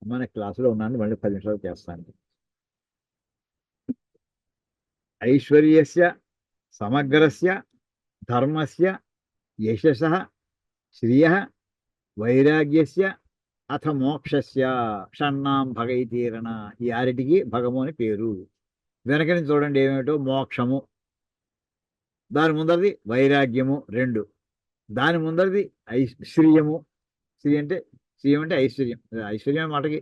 మన క్లాసులో ఉన్నాను, మళ్ళీ 10 నిమిషాలు చేస్తాను. ఐశ్వర్యస్య సమగ్రస్య ధర్మస్య యశసః శ్రియ వైరాగ్యస్య అథ మోక్షస్య షణ్ణాం భగ ఇతీరణ. ఈ 6టికి భగము అని పేరు. వెనక నుంచి చూడండి ఏమిటో. మోక్షము, దాని ముందరిది వైరాగ్యము 2, దాని ముందరిది శ్రీయము. శ్రీయం అంటే ఐశ్వర్యం. ఐశ్వర్యం మాటకి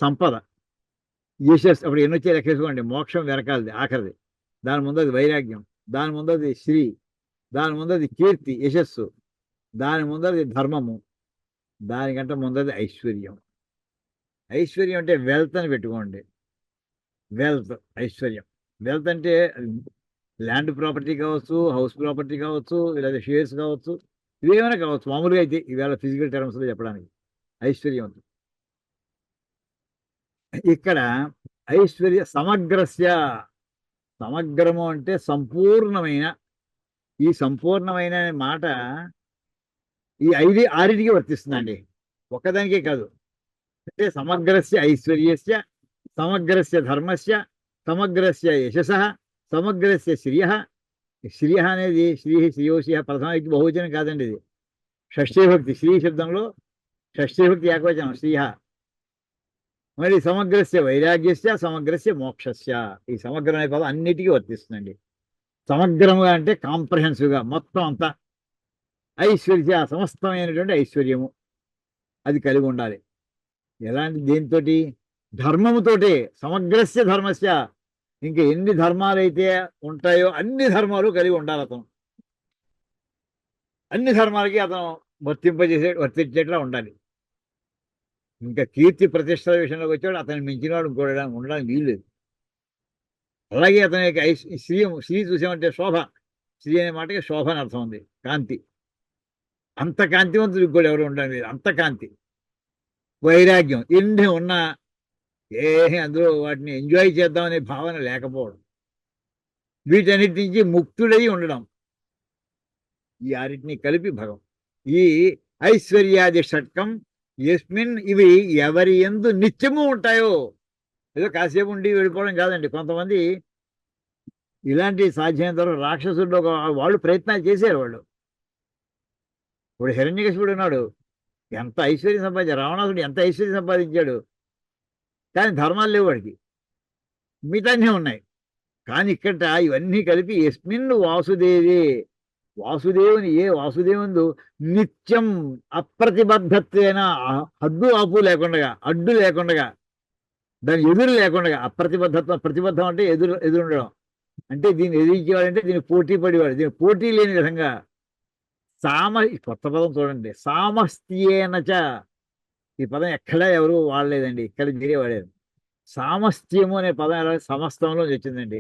సంపద. యశస్ అప్పుడు ఎన్ని వచ్చే లెక్కేసుకోండి. మోక్షం వెనకాలది, ఆఖరిది. దాని ముందది వైరాగ్యం, దాని ముందది శ్రీ, దాని ముందది కీర్తి యశస్సు, దాని ముందది ధర్మము, దానికంటే ముందది ఐశ్వర్యం. ఐశ్వర్యం అంటే వెల్త్ అని పెట్టుకోండి. వెల్త్, ఐశ్వర్యం. వెల్త్ అంటే ల్యాండ్ ప్రాపర్టీ కావచ్చు, హౌస్ ప్రాపర్టీ కావచ్చు, లేదా షేర్స్ కావచ్చు, ఇవేమైనా కావచ్చు. మామూలుగా అయితే ఈవేళ ఫిజికల్ టర్మ్స్లో చెప్పడానికి ఐశ్వర్యం. ఇక్కడ ఐశ్వర్య సమగ్రస్య, సమగ్రము అంటే సంపూర్ణమైన. ఈ సంపూర్ణమైన మాట ఈ 6టికి వర్తిస్తుందండి. ఒకదానికే కాదు. అంటే సమగ్రస్య ఐశ్వర్యస్య, సమగ్రస్య ధర్మస్య, సమగ్రస్య యశస, సమగ్రస్య శ్రియ. శ్రియ అనేది శ్రీ శ్రేయోషి ప్రథమ వ్యక్తి బహువచనం కాదండి, ఇది షష్ఠీభక్తి. శ్రీ శబ్దంలో షష్ఠీభక్తి ఏకవచనం శ్రీయ. మరి సమగ్రస్య వైరాగ్యస్య, సమగ్రస్య మోక్షస్య. ఈ సమగ్రం అనే పదం అన్నిటికీ వర్తిస్తుందండి. సమగ్రముగా అంటే కాంప్రహెన్సివ్గా మొత్తం అంతా. ఐశ్వర్య సమస్తమైనటువంటి ఐశ్వర్యము అది కలిగి ఉండాలి. ఎలాంటి దేనితోటి? ధర్మముతోటి. సమగ్రస్య ధర్మస్య, ఇంకా ఎన్ని ధర్మాలు అయితే ఉంటాయో అన్ని ధర్మాలు కలిగి ఉండాలి అతను. అన్ని ధర్మాలకి అతను వర్తించేట్లా ఉండాలి. ఇంకా కీర్తి ప్రతిష్టల విషయంలోకి వచ్చాడు అతను మించినవాడు ఇంకోటి ఉండడానికి వీల్లేదు. అలాగే అతని యొక్క శ్రీ చూసామంటే శోభ. శ్రీ అనే మాటకి శోభ అని అర్థం ఉంది, కాంతి. అంత కాంతివంతుడు ఇంకోటి ఎవరు ఉండడానికి లేదు, అంత కాంతి. వైరాగ్యం ఎన్ని ఉన్నా అందులో వాటిని ఎంజాయ్ చేద్దామనే భావన లేకపోవడం. వీటన్నిటి నుంచి ముక్తుడై ఉండడం. ఈ ఆరిటిని కలిపి భగం. ఈ ఐశ్వర్యాది షట్కం యస్మిన్, ఇవి ఎవరి యందు నిత్యము ఉంటాయో. ఏదో కాసేపు ఉండి వెళ్ళిపోవడం కాదండి. కొంతమంది ఇలాంటి సాధ్యమైనంత వరకు రాక్షసుడు వాళ్ళు ప్రయత్నాలు చేశారు. వాళ్ళు ఇప్పుడు హిరణ్యకశిపుడు ఉన్నాడు, ఎంత ఐశ్వర్యం సంపాదించాడు. రావణాసుడు ఎంత ఐశ్వర్యం సంపాదించాడు, కానీ ధర్మాలు లేవు వాడికి. మిగతాన్ని ఉన్నాయి. కానీ ఇక్కడ ఇవన్నీ కలిపి యస్మిన్ వాసుదేవే, వాసుదేవుని వాసుదేవుందు నిత్యం అప్రతిబద్ధత్వేన, హద్దు ఆపు లేకుండా, అడ్డు లేకుండా, దాని ఎదురు లేకుండా. అప్రతిబద్ధత్వం, ప్రతిబద్ధం అంటే ఎదురుండడం. అంటే దీన్ని ఎదిరించేవాడంటే దీన్ని పోటీ పడేవాడు. దీన్ని పోటీ లేని విధంగా కొత్త పదం చూడండి, సామస్త్యేనచ. ఈ పదం ఎక్కడా ఎవరు వాడలేదండి, ఇక్కడ మీరే వాడారు. సామస్త్యము అనే పదం ఎలా సమస్తంలో వచ్చిందండి.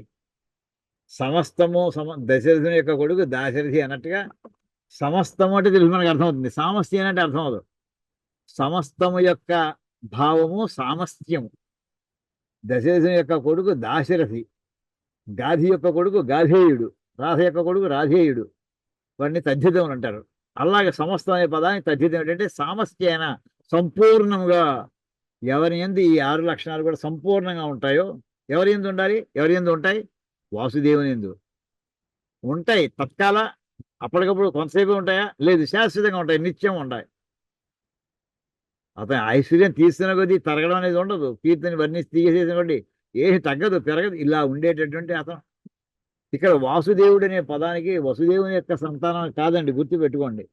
సమస్తము దశరథుని యొక్క కొడుకు దాశరథి అన్నట్టుగా సమస్తము అంటే తెలుసు మనకు అర్థమవుతుంది. సామస్త్యం అంటే అర్థం అవదు. సమస్తము యొక్క భావము సామస్త్యము. దశరథుని యొక్క కొడుకు దాశరథి, గాధి యొక్క కొడుకు గాధేయుడు, రాధ యొక్క కొడుకు రాధేయుడు. వాడిని తద్ధితం అంటారు. అలాగే సమస్తం అనే పదానికి తద్ధితం ఏంటంటే సామస్త్యేన, సంపూర్ణంగా. ఎవరి యందు ఈ 6 లక్షణాలు కూడా సంపూర్ణంగా ఉంటాయో, ఎవరి యందు ఉండాలి? ఎవరి యందు ఉంటాయి? వాసుదేవుని యందు ఉంటాయి. తత్కాల, అప్పటికప్పుడు కొంతసేపు ఉంటాయా? లేదు, శాశ్వతంగా ఉంటాయి, నిత్యం ఉంటాయి. అతని ఐశ్వర్యం తీస్తున్న కొద్దీ తరగడం అనేది ఉండదు. కీర్తిని వర్ణించి తీసేసిన కొద్దీ ఏమి తగ్గదు, పెరగదు. ఇలా ఉండేటటువంటి అతను. ఇక్కడ వాసుదేవుడు అనే పదానికి వసుదేవుని యొక్క సంతానం కాదండి, గుర్తు పెట్టుకోండి.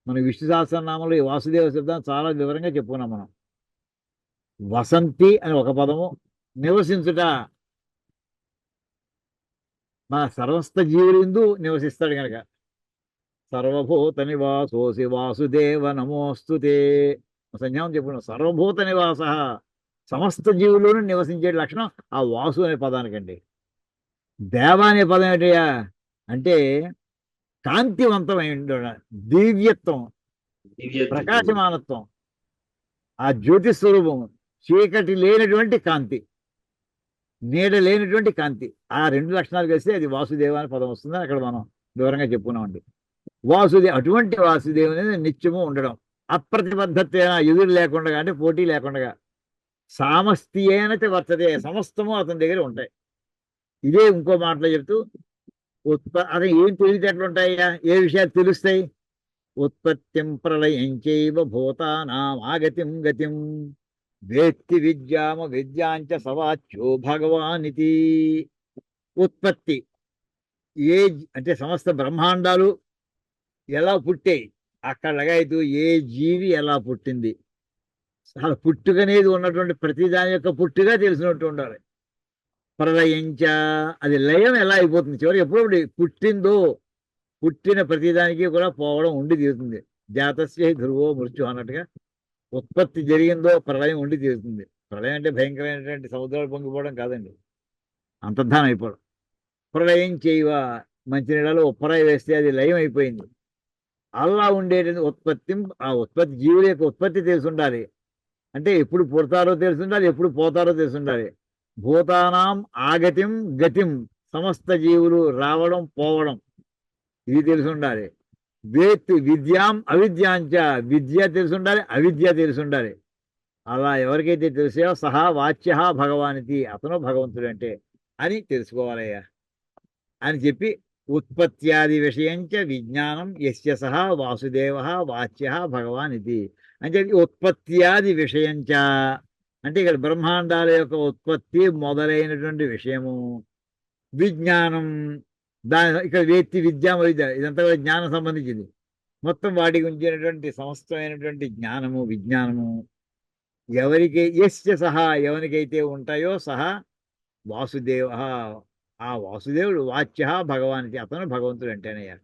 మన విష్ణు సహస్రనామంలో ఈ వాసుదేవ శబ్దాన్ని చాలా వివరంగా చెప్పుకున్నాం మనం. వసంతి అని ఒక పదము, నివసించుట. మన సమస్త జీవులందు నివసిస్తాడు కనుక. సర్వభూత నివాసోసి వాసుదేవ నమోస్తుతే సంజ్ఞానం చెప్పుకున్నాం. సర్వభూత నివాస, సమస్త జీవుల్లోనూ నివసించే లక్షణం ఆ వాసు అనే పదానికండి. దేవ అనే పదం ఏంటయ్యా అంటే కాంతివంతమైన దివ్యత్వం, ప్రకాశమానత్వం, ఆ జ్యోతి స్వరూపం. చీకటి లేనటువంటి కాంతి, నీడ లేనటువంటి కాంతి. ఆ 2 లక్షణాలు కలిస్తే అది వాసుదేవ అనే పదం వస్తుందని అక్కడ మనం వివరంగా చెప్పుకున్నామండి. అటువంటి వాసుదేవుని నిత్యము ఉండడం. అప్రతిబద్ధత్వేన, ఎదురు లేకుండా అంటే పోటీ లేకుండా. సామస్త్యేనచ వర్తతే, సమస్తము అతని దగ్గర ఉంటాయి. ఇదే ఇంకో మాటలో చెప్తూ అదే ఏం తెలివితేటలు ఉంటాయా? ఏ విషయాలు తెలుస్తాయి? ఉత్పత్తిం ప్రళయం చైవ భూతానాం ఆగతిం గతిం వేత్తి విద్యామ విద్యాంచ సవాచ్యో భగవానితి. ఉత్పత్తి అంటే సమస్త బ్రహ్మాండాలు ఎలా పుట్టాయి, అక్కడ లగాయతూ ఏ జీవి ఎలా పుట్టింది, అసలు పుట్టుకనేది ఉన్నటువంటి ప్రతి దాని యొక్క పుట్టుగా తెలిసినట్టు ఉండాలి. ప్రళయించ, అది లయం ఎలా అయిపోతుంది చివరికి. ఎప్పుడప్పుడు పుట్టిందో, పుట్టిన ప్రతిదానికి కూడా పోవడం ఉండి తీరుతుంది. జాతస్య ధ్రువో మృత్యు అన్నట్టుగా ఉత్పత్తి జరిగిందో ప్రళయం ఉండి తీరుతుంది. ప్రళయం అంటే భయంకరమైనటువంటి సముద్రాలు పొంగిపోవడం కాదండి, అంతర్ధానం అయిపోవడం. ప్రళయం చేయవ, మంచినీళ్ళలో ఉప్పరాయి వేస్తే అది లయం అయిపోయింది. అలా ఉండేటువంటి ఉత్పత్తి, ఆ ఉత్పత్తి జీవుల యొక్క ఉత్పత్తి తెలిసి ఉండాలి. అంటే ఎప్పుడు పుడతారో తెలిసి ఉండాలి, ఎప్పుడు పోతారో తెలిసి ఉండాలి. భూతానాం ఆగతిం గతిం, సమస్త జీవులు రావడం పోవడం ఇది తెలిసి ఉండాలి. వేత్తి విద్యాం అవిద్యాంచ, విద్య తెలిసి ఉండాలి, అవిద్య తెలిసి ఉండాలి. అలా ఎవరికైతే తెలిసాయో సహా వాచ్య భగవానితి, అతను భగవంతుడు అంటే అని తెలుసుకోవాలయ్యా అని చెప్పి, ఉత్పత్త్యాది విషయంచ విజ్ఞానం యస్య సహా వాసుదేవ వాచ్య భగవాన్ ఇది. అంటే ఉత్పత్త్యాది విషయంచ అంటే ఇక్కడ బ్రహ్మాండాల యొక్క ఉత్పత్తి మొదలైనటువంటి విషయము, విజ్ఞానం దాని ఇక్కడ వేత్తి విద్య వైద్య ఇదంతా కూడా జ్ఞానం సంబంధించింది. మొత్తం వాటి గురించినటువంటి సమస్తమైనటువంటి జ్ఞానము విజ్ఞానము ఎవరికి యస్య సహా ఎవరికైతే ఉంటాయో సహా వాసుదేవ, ఆ వాసుదేవుడు వాచ్య భగవానికి, అతను భగవంతుడు అంటేనయ్యా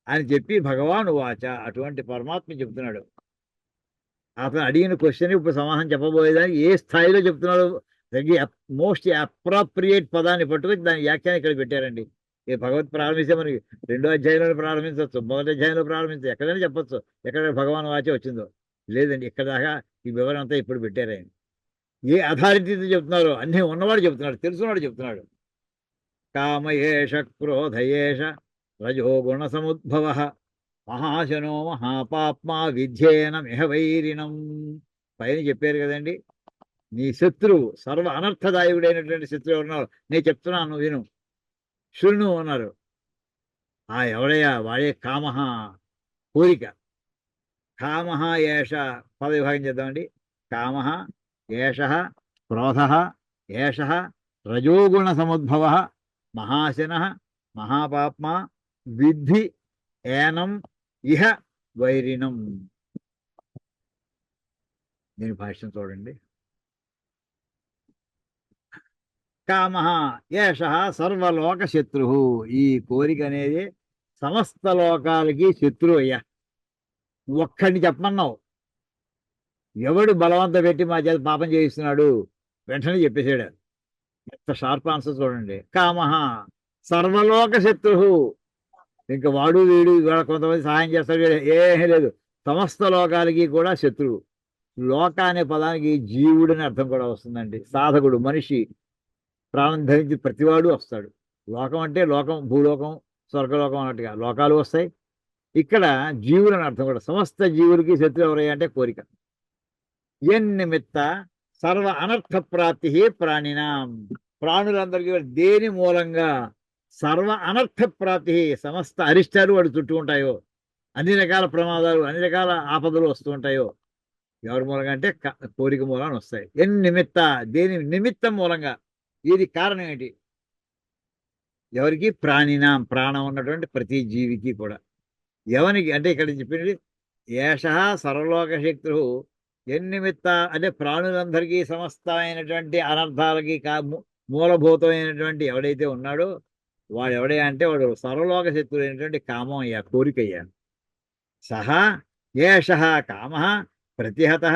అని చెప్పి భగవాను వాచ, అటువంటి పరమాత్మ చెప్తున్నాడు. అతను అడిగిన క్వశ్చన్ ఇప్పుడు సమాధానం చెప్పబోయేదానికి ఏ స్థాయిలో చెప్తున్నాడు, మోస్ట్ అప్రాప్రియేట్ పదాన్ని పట్టుకొని దాని వ్యాఖ్యానం ఇక్కడ పెట్టారండి. ఈ భగవత్ ప్రారంభిస్తే మనకి రెండో అధ్యాయంలో ప్రారంభించవచ్చు, మొదటి అధ్యాయంలో ప్రారంభించవచ్చు, ఎక్కడైనా చెప్పొచ్చు ఎక్కడ భగవాన్ వాచే వచ్చిందో. లేదండి, ఇక్కడ దాకా ఈ వివరణ అంతా ఇప్పుడు పెట్టారు ఆయన. ఏ అథారిటీతో చెప్తున్నారో అన్నీ ఉన్నవాడు చెప్తున్నాడు, తెలుసున్నవాడు చెప్తున్నాడు. కామయేష క్రోధయేష రజోగుణ సముద్భవ మహాశనో మహాపాప్మా విధ్యేన మిహవైరిణం. పైన చెప్పారు కదండి, నీ శత్రువు సర్వ అనర్థదాయకుడైనటువంటి శత్రువు ఉన్నారు, నేను చెప్తున్నాను విను, శృణు అన్నారు. ఆ ఎవడయ్యా వాడే కామ, కోరిక. కామ ఏష పదవిభాగం చేద్దామండి. కామ ఏష క్రోధ ఏష రజోగుణ సముద్భవ మహాశన మహాపాప్మా విద్ధి ఏనం ఇహ వైరిణం. దీని భాష్యం చూడండి. కామ ఏష సర్వలోక శత్రు, ఈ కోరిక అనేది సమస్త లోకాలకి శత్రువు అయ్యా. ఒక్కడిని చెప్పమన్నావు, ఎవడు బలవంత పెట్టి మా చేత పాపం చేయిస్తున్నాడు వెంటనే చెప్పేసాడు. ఎంత షార్ప్ ఆన్సర్ చూడండి. కామ సర్వలోక శత్రు, ఇంకా వాడు వీడు ఇవాళ కొంతమంది సహాయం చేస్తాడు, ఏమీ లేదు, సమస్త లోకాలకి కూడా శత్రువు. లోక అనే పదానికి జీవుడని అర్థం కూడా వస్తుందండి. సాధకుడు, మనిషి, ప్రాణం ధరించి ప్రతివాడు వస్తాడు. లోకం అంటే లోకం, భూలోకం, స్వర్గలోకం అన్నట్టుగా లోకాలు వస్తాయి. ఇక్కడ జీవులు అని అర్థం కూడా. సమస్త జీవులకి శత్రువు ఎవరయ్యా అంటే కోరిక. ఎన్నిమిత్త సర్వ అనర్థ ప్రాప్తి ప్రాణినాం, ప్రాణులందరికీ దేని మూలంగా సర్వ అనర్థ ప్రాప్తి, సమస్త అరిష్టాలు వాడు చుట్టూ ఉంటాయో, అన్ని రకాల ప్రమాదాలు అన్ని రకాల ఆపదలు వస్తూ ఉంటాయో ఎవరి మూలంగా అంటే కోరిక మూలాన్ని వస్తాయి. నిమిత్త, దేని నిమిత్తం మూలంగా, ఇది కారణం ఏంటి, ఎవరికి ప్రాణినాం, ప్రాణం ఉన్నటువంటి ప్రతి జీవికి కూడా. ఎవరికి అంటే ఇక్కడ చెప్పింది ఏష సర్వలోక శత్రు ఎన్నిమిత్త అంటే ప్రాణులందరికీ సమస్తమైనటువంటి అనర్థాలకి మూలభూతమైనటువంటి ఎవడైతే ఉన్నాడో వాడు ఎవడే అంటే వాడు సర్వలోక శత్రువు అయినటువంటి కామం అయ్యా, కోరికయ్యా. సహా ఏష కామ ప్రతిహత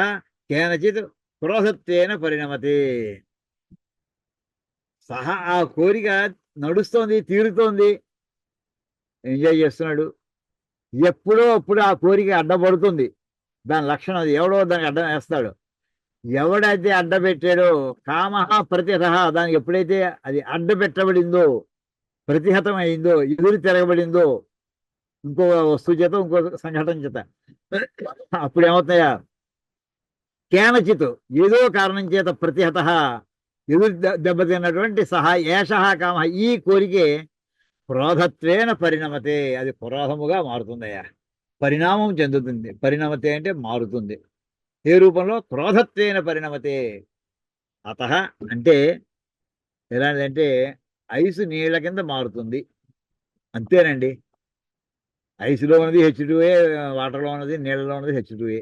కేనచిత్ క్రోధత్వేన పరిణమతే. సహా ఆ కోరిక నడుస్తోంది, తీరుతోంది, ఎంజాయ్ చేస్తున్నాడు. ఎప్పుడో అప్పుడు ఆ కోరిక అడ్డపడుతుంది. దాని లక్షణం అది, ఎవడో దానికి అడ్డం వేస్తాడు. ఎవడైతే అడ్డపెట్టాడో కామ ప్రతిహత, దానికి ఎప్పుడైతే అది అడ్డపెట్టబడిందో, ప్రతిహతం అయిందో, ఎదురు తిరగబడిందో ఇంకో వస్తువు చేత, ఇంకో సంఘటన చేత, అప్పుడు ఏమవుతాయా, కేనచిత్ ఏదో కారణం చేత ప్రతిహత ఎదురు దెబ్బతిన్నటువంటి సహా ఏష కామ, ఈ కోరికే క్రోధత్వేన పరిణమతే, అది క్రోధముగా మారుతుందయ్యా, పరిణామం చెందుతుంది. పరిణమతే అంటే మారుతుంది. ఏ రూపంలో, క్రోధత్వేన పరిణమతే. అత అంటే ఎలాంటిదంటే ఐసు నీళ్ల కింద మారుతుంది, అంతేనండి. ఐసులో ఉన్నది H2A, వాటర్లో ఉన్నది, నీళ్ళలో ఉన్నది H2A.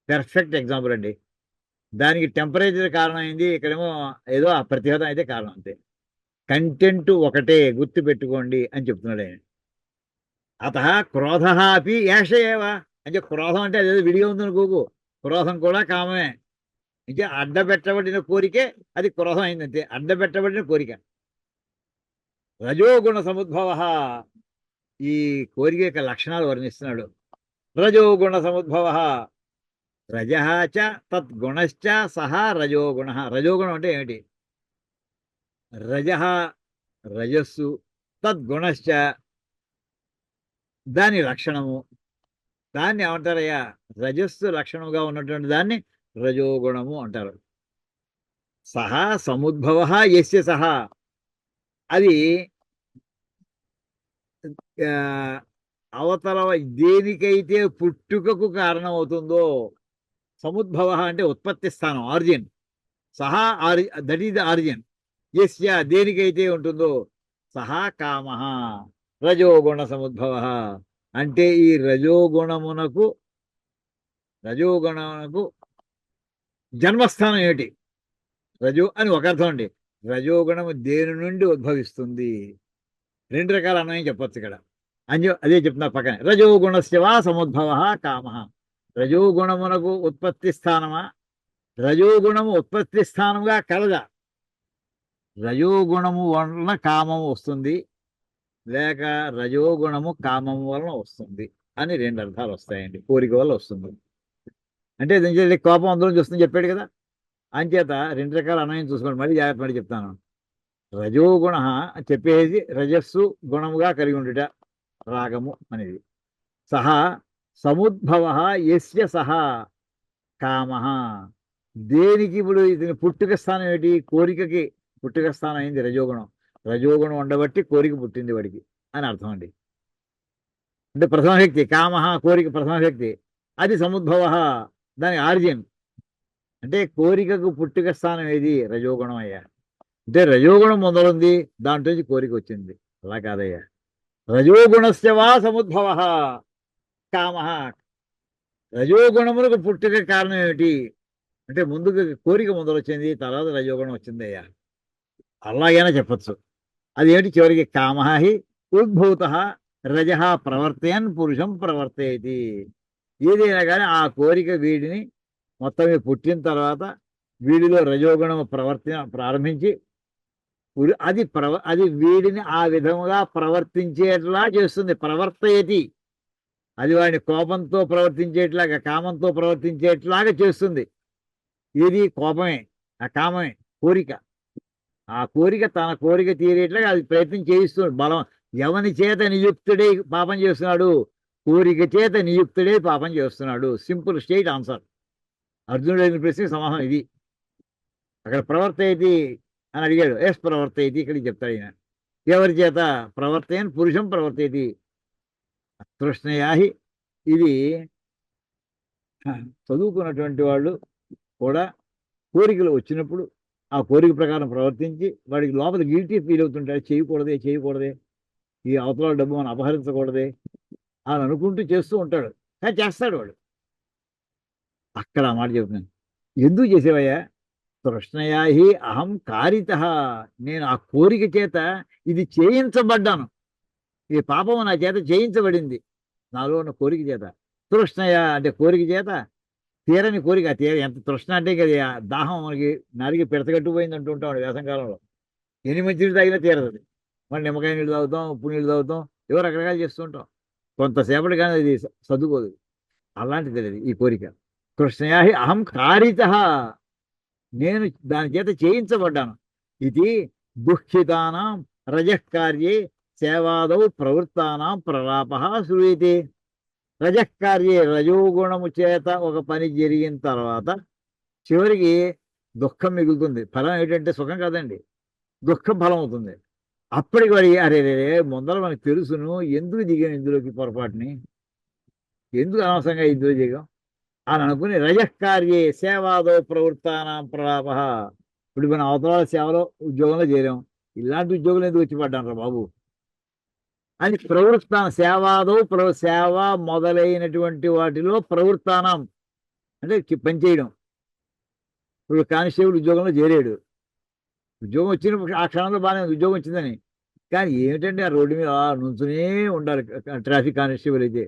పెర్ఫెక్ట్ ఎగ్జాంపుల్ అండి. దానికి టెంపరేచర్ కారణం అయింది, ఇక్కడేమో ఏదో ఆ ప్రతిహతం అయితే కారణం, అంతే. కంటెంట్ ఒకటే, గుర్తు పెట్టుకోండి అని చెప్తున్నాడు ఆయన. అత క్రోధ అపి ఏష ఏవ, అంటే క్రోధం అంటే అదేదో విడిగా ఉందనుకోకు, క్రోధం కూడా కామమే. అంటే అడ్డపెట్టబడిన కోరికే అది క్రోధం అయిందంతే, అడ్డపెట్టబడిన కోరిక. రజోగుణ సముద్భవ, ఈ కోరిక యొక్క లక్షణాలు వర్ణిస్తున్నాడు. రజోగుణ సముద్భవ, రజః చ తద్గుణశ్చ సహా రజోగుణ. రజోగుణం అంటే ఏమిటి, రజః రజస్సు, తద్గుణశ్చ దాని లక్షణము. దాన్ని ఏమంటారయ్యా? రజస్సు లక్షణముగా ఉన్నటువంటి దాన్ని రజోగుణము అంటారు. సహా సముద్భవ యస్య సహా, అది ఆ, అవతల దేనికైతే పుట్టుకకు కారణం అవుతుందో, సముద్భవ అంటే ఉత్పత్తి స్థానం, ఆరిజిన్. సహా దట్ ఈస్ ద ఆరిజిన్. యస్య దేనికైతే ఉంటుందో, సహా కామ రజోగుణ సముద్భవ. అంటే ఈ రజోగుణమునకు జన్మస్థానం ఏమిటి? రజో అని ఒక అర్థం అండి. రజోగుణము దేని నుండి ఉద్భవిస్తుంది? రెండు రకాల అన్వయం చెప్పొచ్చు ఇక్కడ. అదే చెప్తున్నా పక్కనే. రజోగుణస్య వా సముద్భవ కామ. రజోగుణమునకు ఉత్పత్తి స్థానమా? రజోగుణము ఉత్పత్తి స్థానంగా కలదా? రజోగుణము వలన కామము వస్తుంది, లేక రజోగుణము కామము వలన వస్తుంది అని రెండు అర్థాలు వస్తాయండి. కోరిక వల్ల వస్తుంది అంటే దీనికి కోపం అందులో చూస్తుంది చెప్పాడు కదా. అంచేత రెండు రకాల అన్వయం చూసుకోండి. మళ్ళీ జాగ్రత్త మళ్ళీ చెప్తాను. రజోగుణ చెప్పేది రజస్సు గుణముగా కలిగి ఉండుట, రాగము అనేది. సహా సముద్భవ యస్య సహా కామ. దేనికి ఇప్పుడు ఇది పుట్టుక స్థానం ఏమిటి? కోరికకి పుట్టుక స్థానం అయింది రజోగుణం. రజోగుణం ఉండబట్టి కోరిక పుట్టింది వాడికి అని అర్థం అండి. అంటే ప్రథమ శక్తి కామ, కోరిక ప్రథమ శక్తి, అది సముద్భవ, దాని ఆరిజిన్. అంటే కోరికకు పుట్టుక స్థానం ఏది? రజోగుణం అయ్యా. అంటే రజోగుణం మొదలుంది, దాంట్లో నుంచి కోరిక వచ్చింది. అలా కాదయ్యా. రజోగుణస్య వా సముద్భవ కామ. రజోగుణములకు పుట్టుక కారణం ఏమిటి అంటే ముందుకు కోరిక మొదలొచ్చింది, తర్వాత రజోగుణం వచ్చిందయ్యా. అలాగైనా చెప్పచ్చు. అదేమిటి? చివరికి కామహి ఉద్భూత రజ ప్రవర్తయన్ పురుషం ప్రవర్తయతి. ఏదైనా కానీ ఆ కోరిక వీడిని మొత్తం పుట్టిన తర్వాత వీడిలో రజోగుణం ప్రారంభించి అది వీడిని ఆ విధముగా ప్రవర్తించేట్లా చేస్తుంది. ప్రవర్తయతి, అది వాడిని కోపంతో ప్రవర్తించేట్లాగా, కామంతో ప్రవర్తించేట్లాగా చేస్తుంది. ఇది కోపమే, ఆ కామమే, కోరిక. ఆ కోరిక తన కోరిక తీరేట్లాగా అది ప్రయత్నం చేయిస్తుంది. బలం ఎవని చేత నియుక్తుడై పాపం చేస్తున్నాడు? కోరిక చేత నియుక్తుడై పాపం చేస్తున్నాడు. Simple straight answer. అర్జునుడు అడిగిన ప్రశ్నకి సమాధానం ఇది. అక్కడ ప్రవర్తయతి అని అడిగాడు. ఎస్ ప్రవర్తయతి, ఇక్కడికి చెప్తాడు ఈయన. ఎవరి చేత? ప్రవర్తయన్ పురుషం ప్రవర్తయతి తృష్ణయాహి. ఇది చదువుకున్నటువంటి వాళ్ళు కూడా కోరికలు వచ్చినప్పుడు ఆ కోరిక ప్రకారం ప్రవర్తించి వాడికి లోపల గిల్టీ ఫీల్ అవుతుంటాడు. చేయకూడదే, ఈ అవతల డబ్బు మనం అపహరించకూడదే అని అనుకుంటూ చేస్తూ ఉంటాడు. కానీ చేస్తాడు వాడు. అక్కడ ఆ మాట చెప్తున్నాను. ఎందుకు చేసేవయ్యా? తృష్ణయాహి అహం కారిత. నేను ఆ కోరిక చేత ఇది చేయించబడ్డాను. ఈ పాపము నా చేత చేయించబడింది, నాలో ఉన్న కోరిక చేత. తృష్ణయ అంటే కోరిక చేత, తీరని కోరిక. ఎంత తృష్ణ అంటే కదా, దాహం మనకి నరిగి పిడతగట్టుపోయింది అంటుంటాడు వేసంకాలంలో. ఎన్ని మంచి తాగినా తీరదు. మరి నిమ్మకాయ నీళ్ళు తాగుతాం, ఉప్పు నీళ్ళు తాగుతాం, ఏవో రకరకాలు చేస్తుంటాం. కొంతసేపటి కానీ అది సర్దుకోదు. అలాంటిది అది ఈ కోరిక. కృష్ణయాహి అహం కారిత, నేను దాని చేత చేయించబడ్డాను. ఇది దుఃఖితానాం రజకార్యే సేవాదౌ ప్రవృత్తానాం ప్రలాప శ్రూయతే. రజకార్యే రజోగుణము చేత ఒక పని జరిగిన తర్వాత చివరికి దుఃఖం మిగులుతుంది. ఫలం ఏంటంటే సుఖం కాదండి, దుఃఖం ఫలం అవుతుంది. అప్పటికి వాడి అరే రే ముందర మనకు తెలుసును, ఎందుకు దిగాను ఇందులోకి పొరపాటుని, ఎందుకు అనవసరంగా ఇందులో దిగాం అని అనుకుని రజకార్యే సేవాదో ప్రవృత్తానాం ప్రలాప. ఇప్పుడు మనం అవతల సేవలో ఉద్యోగంలో చేరాం, ఇలాంటి ఉద్యోగం ఎందుకు వచ్చి పడ్డాను రా బాబు అని ప్రవృత్తానం. సేవ మొదలైనటువంటి వాటిలో ప్రవృత్తానం అంటే పనిచేయడం. ఇప్పుడు కానిస్టేబుల్ ఉద్యోగంలో చేరాడు, ఉద్యోగం వచ్చినప్పుడు ఆ క్షణంలో బాగానే ఉద్యోగం వచ్చిందని, కానీ ఏమిటంటే ఆ రోడ్డు మీద నుంచునే ఉండాలి ట్రాఫిక్ కానిస్టేబుల్ అయితే.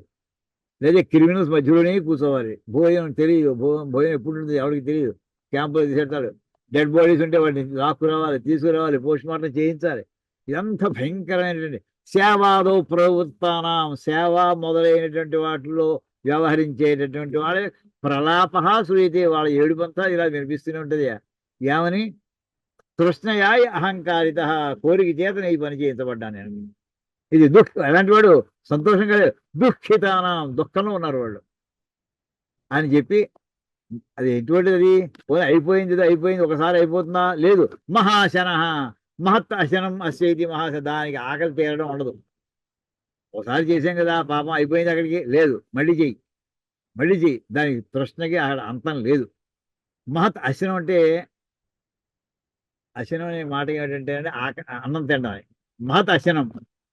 లేదా క్రిమినల్స్ మధ్యలోనే కూర్చోవాలి. భోజనం తెలియదు, భోజనం ఎప్పుడు ఉంటుంది ఎవరికి తెలియదు. క్యాంపులో తీసేస్తాడు. డెడ్ బాడీస్ ఉంటే వాటిని తీసుకురావాలి, పోస్ట్ మార్టం చేయించాలి. ఇదంతా భయంకరమైనటువంటి సేవాదో ప్రవృత్తానం. సేవ మొదలైనటువంటి వాటిలో వ్యవహరించేటటువంటి వాళ్ళే ప్రలాప శ్రూయతే. వాళ్ళ ఏడుపంతా ఇలా వినిపిస్తూనే ఉంటుంది. ఏమని? తృష్ణయాయ అహంకారిత, కోరిక చేత ఈ పని చేయించబడ్డాను నేను. ఇది ఎలాంటి వాడు సంతోషంగా దుఃఖితానం, దుఃఖంలో ఉన్నారు వాళ్ళు అని చెప్పి, అది ఎటువంటిది అది, పోనీ అయిపోయింది, ఇది అయిపోయింది, ఒకసారి అయిపోతుందా, లేదు. మహాశన, మహత్ అశనం అస్యైతి మహాశ, దానికి ఆకలి తీరడం ఉండదు. ఒకసారి చేసాం కదా పాపం, అయిపోయింది, అక్కడికి లేదు, మళ్ళీ చెయ్యి, మళ్ళీ చెయ్యి, దానికి తృష్ణకి అక్కడ అంతం లేదు. మహత్ అశనం అంటే, అశనం అనే మాట ఏమిటంటే అంటే అన్నం తినడం. మహత్ అశనం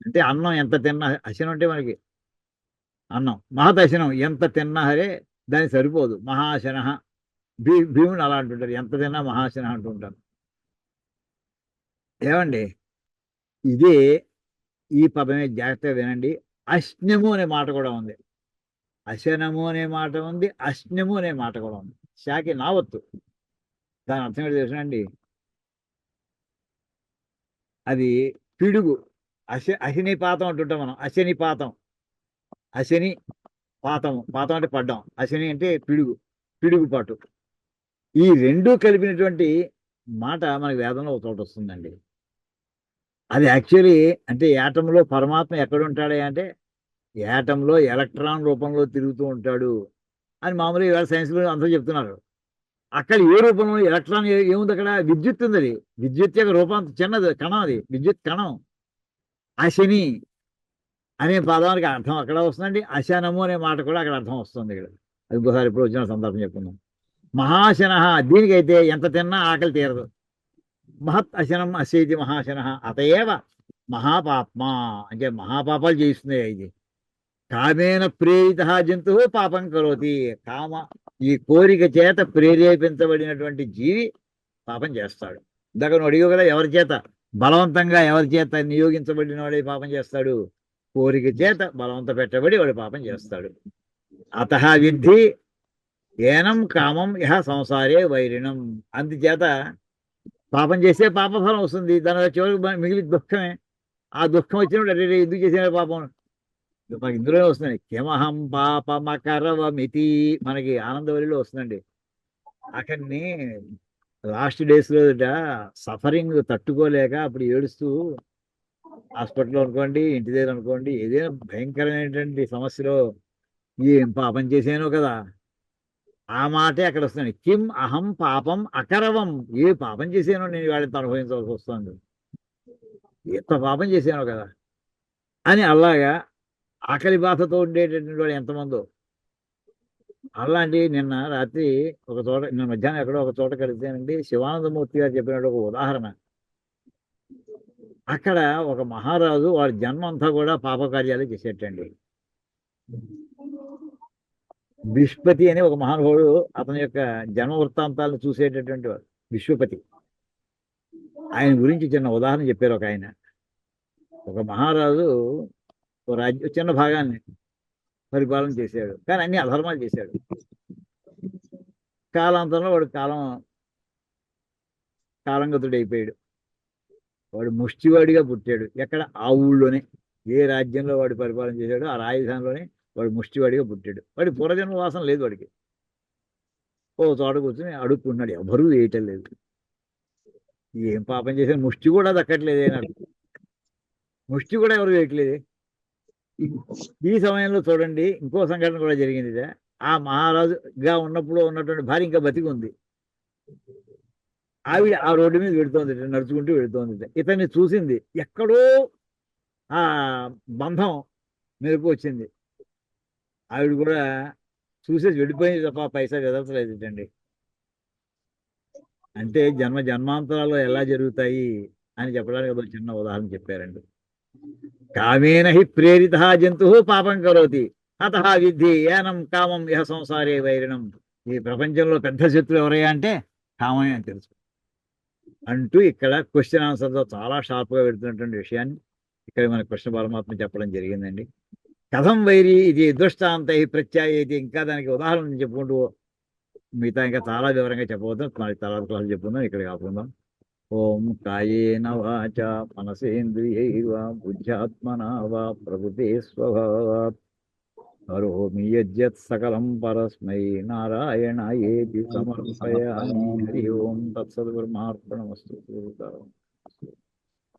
అంటే అన్నం ఎంత తిన్నా, అశనం అంటే మనకి అన్నం, మహత్ అశనం ఎంత తిన్నా సరే దానికి సరిపోదు. మహాశన, భీముని అలా అంటుంటారు, ఎంత తిన్నా మహాశన అంటుంటారు. ఏమండి, ఇదే ఈ పదమే జాగ్రత్తగా వినండి. అశ్నము అనే మాట కూడా ఉంది, అశనము అనే మాట ఉంది, అశ్నము అనే మాట కూడా ఉంది. శాకి నావత్తు, దాని అర్థం ఏంటో తెలుసునండి, అది పిడుగు. అశని పాతం అంటుంటాం మనం, అశని పాతం, అశని పాతము, పాతం అంటే పడ్డం, అశని అంటే పిడుగు, పిడుగుపాటు. ఈ రెండూ కలిపినటువంటి మాట మనకి వేదంలో ఒక చోట వస్తుందండి. అది యాక్చువల్లీ అంటే యాటంలో పరమాత్మ ఎక్కడ ఉంటాడే అంటే, యాటంలో ఎలక్ట్రాన్ రూపంలో తిరుగుతూ ఉంటాడు అని మామూలుగా ఇవాళ సైన్స్లో అందరూ చెప్తున్నారు. అక్కడ ఏ రూపంలో ఎలక్ట్రాన్ ఏముంది, అక్కడ విద్యుత్ ఉంది. అది విద్యుత్ యొక్క రూపాంతరం, చిన్నది కణం, అది విద్యుత్ కణం. అశని అనే పదానికి అర్థం అక్కడ వస్తుందండి. అశనము అనే మాట కూడా అక్కడ అర్థం వస్తుంది. ఇక్కడ అది ఒకసారి ఇప్పుడు వచ్చిన సందర్భం చెప్పుకుందాం. మహాశన, దీనికైతే ఎంత తిన్నా ఆకలి తీరదు. మహత్ అశనం అస్యైతి మహాశన, అతయేవ మహాపాప్మ, అంటే మహాపాపాలు చేయిస్తుంది ఇది. కామేన ప్రేరిత జంతువు పాపం కరోతి, కామ, ఈ కోరిక చేత ప్రేరేపించబడినటువంటి జీవి పాపం చేస్తాడు. ఇందాక నువ్వు అడిగావు కదా, ఎవరి చేత బలవంతంగా, ఎవరి చేత నియోగించబడిన వాడే పాపం చేస్తాడు, కోరిక చేత బలవంత పెట్టబడి వాడు పాపం చేస్తాడు. అత విద్ధి ఏనం కామం ఇహ సంసారే వైరిణం, అందుచేత పాపం చేస్తే పాపఫలం వస్తుంది, దాని చివరికి మిగిలి దుఃఖమే. ఆ దుఃఖం వచ్చినప్పుడు అరే ఎందుకు చేసిన పాపం, మనకి ఇందులోనే వస్తుంది. కిమహం పాపమకరవమితి, మనకి ఆనందవల్లిలో వస్తుందండి. అక్కడిని లాస్ట్ డేస్ లో సఫరింగ్ తట్టుకోలేక అప్పుడు ఏడుస్తూ హాస్పిటల్లో అనుకోండి, ఇంటి దగ్గర అనుకోండి, ఏదైనా భయంకరమైనటువంటి సమస్యలో ఏం పాపం చేశానో కదా, ఆ మాటే అక్కడ వస్తుంది. కిం అహం పాపం అకరవం, ఏ పాపం చేశానో నేను వాళ్ళతో అనుభవించవలసి వస్తుంది, ఎంత పాపం చేశానో కదా అని. అలాగా ఆకలి బాధతో ఉండేటటువంటి వాడు ఎంతమందో. అలాంటి నిన్న రాత్రి ఒక చోట, నిన్న మధ్యాహ్నం ఎక్కడో ఒక చోట కలిసానండి, శివానందమూర్తి గారు చెప్పినట్టు ఒక ఉదాహరణ. అక్కడ ఒక మహారాజు వాడి జన్మ అంతా కూడా పాపకార్యాలు చేసేటండి. విష్పతి అని ఒక మహానుభావుడు, అతని యొక్క జన్మ వృత్తాంతాలను చూసేటటువంటి వాడు విశ్వపతి. ఆయన గురించి చిన్న ఉదాహరణ చెప్పారు ఒక ఆయన. ఒక మహారాజు ఒక రాజ్య చిన్న భాగాన్ని పరిపాలన చేశాడు, కానీ అన్ని అధర్మాలు చేశాడు. కాలాంతరంలో వాడు కాలంగతుడు అయిపోయాడు. వాడు ముష్టివాడిగా పుట్టాడు. ఎక్కడ? ఆ ఊళ్ళోనే, ఏ రాజ్యంలో వాడు పరిపాలన చేశాడో ఆ రాజధానిలోనే వాడు ముష్టివాడిగా పుట్టాడు. వాడి పూర్వజన్మ వాసన లేదు వాడికి. ఓ చోట కూర్చొని అడుక్కుంటున్నాడు, ఎవరూ వేయటం లేదు. ఏం పాపం చేశాడు, ముష్టి కూడా దక్కట్లేదే నాకు, ముష్టి కూడా ఎవరు వేయట్లేదే. ఈ సమయంలో చూడండి ఇంకో సంఘటన కూడా జరిగింది. ఆ మహారాజుగా ఉన్నప్పుడు ఉన్నటువంటి భార్య ఇంకా బతికి ఉంది. ఆవిడ ఆ రోడ్డు మీద వెళుతోంది, నడుచుకుంటూ వెళుతోంది. ఇతన్ని చూసింది, ఎక్కడో ఆ బంధం మెరుపు వచ్చింది. ఆవిడ కూడా చూసేసి వెళ్ళిపోయింది తప్ప పైసా కదలలేదండి. అంటే జన్మ జన్మాంతరాలు ఎలా జరుగుతాయి అని చెప్పడానికి ఒక చిన్న ఉదాహరణ చెప్పారండి. కామేన హి ప్రేరిత జంతు పాపం కరోతి, అత విద్ధి ఏనం కామం ఇహ సంసారే వైరిణం. ఈ ప్రపంచంలో పెద్ద శత్రువు ఎవరయ్యా అంటే కామమే అని తెలుసు అంటూ ఇక్కడ క్వశ్చన్ ఆన్సర్తో చాలా షార్ప్గా పెడుతున్నటువంటి విషయాన్ని ఇక్కడ మన కృష్ణ పరమాత్మ చెప్పడం జరిగిందండి. కథం వైరి ఇది దృష్టాంతై ప్రత్యాయేతి, ఇంకా దానికి ఉదాహరణ చెప్పుకుంటూ మిగతా ఇంకా చాలా వివరంగా చెప్పబోతాం. మనకి తర్వాత క్లాసులు చెప్పుకుందాం, ఇక్కడ కాకుందాం. ఓం కాయేన వాచా మనసేంద్రియైర్వా బుద్ధ్యాత్మనా వా ప్రకృతే స్వభావాత్ కరోమి యజ్జత్ సకలం పరస్మై నారాయణాయేతి సమర్పయామి. హరి ఓం తత్సత్ బ్రహ్మార్పణమస్తు.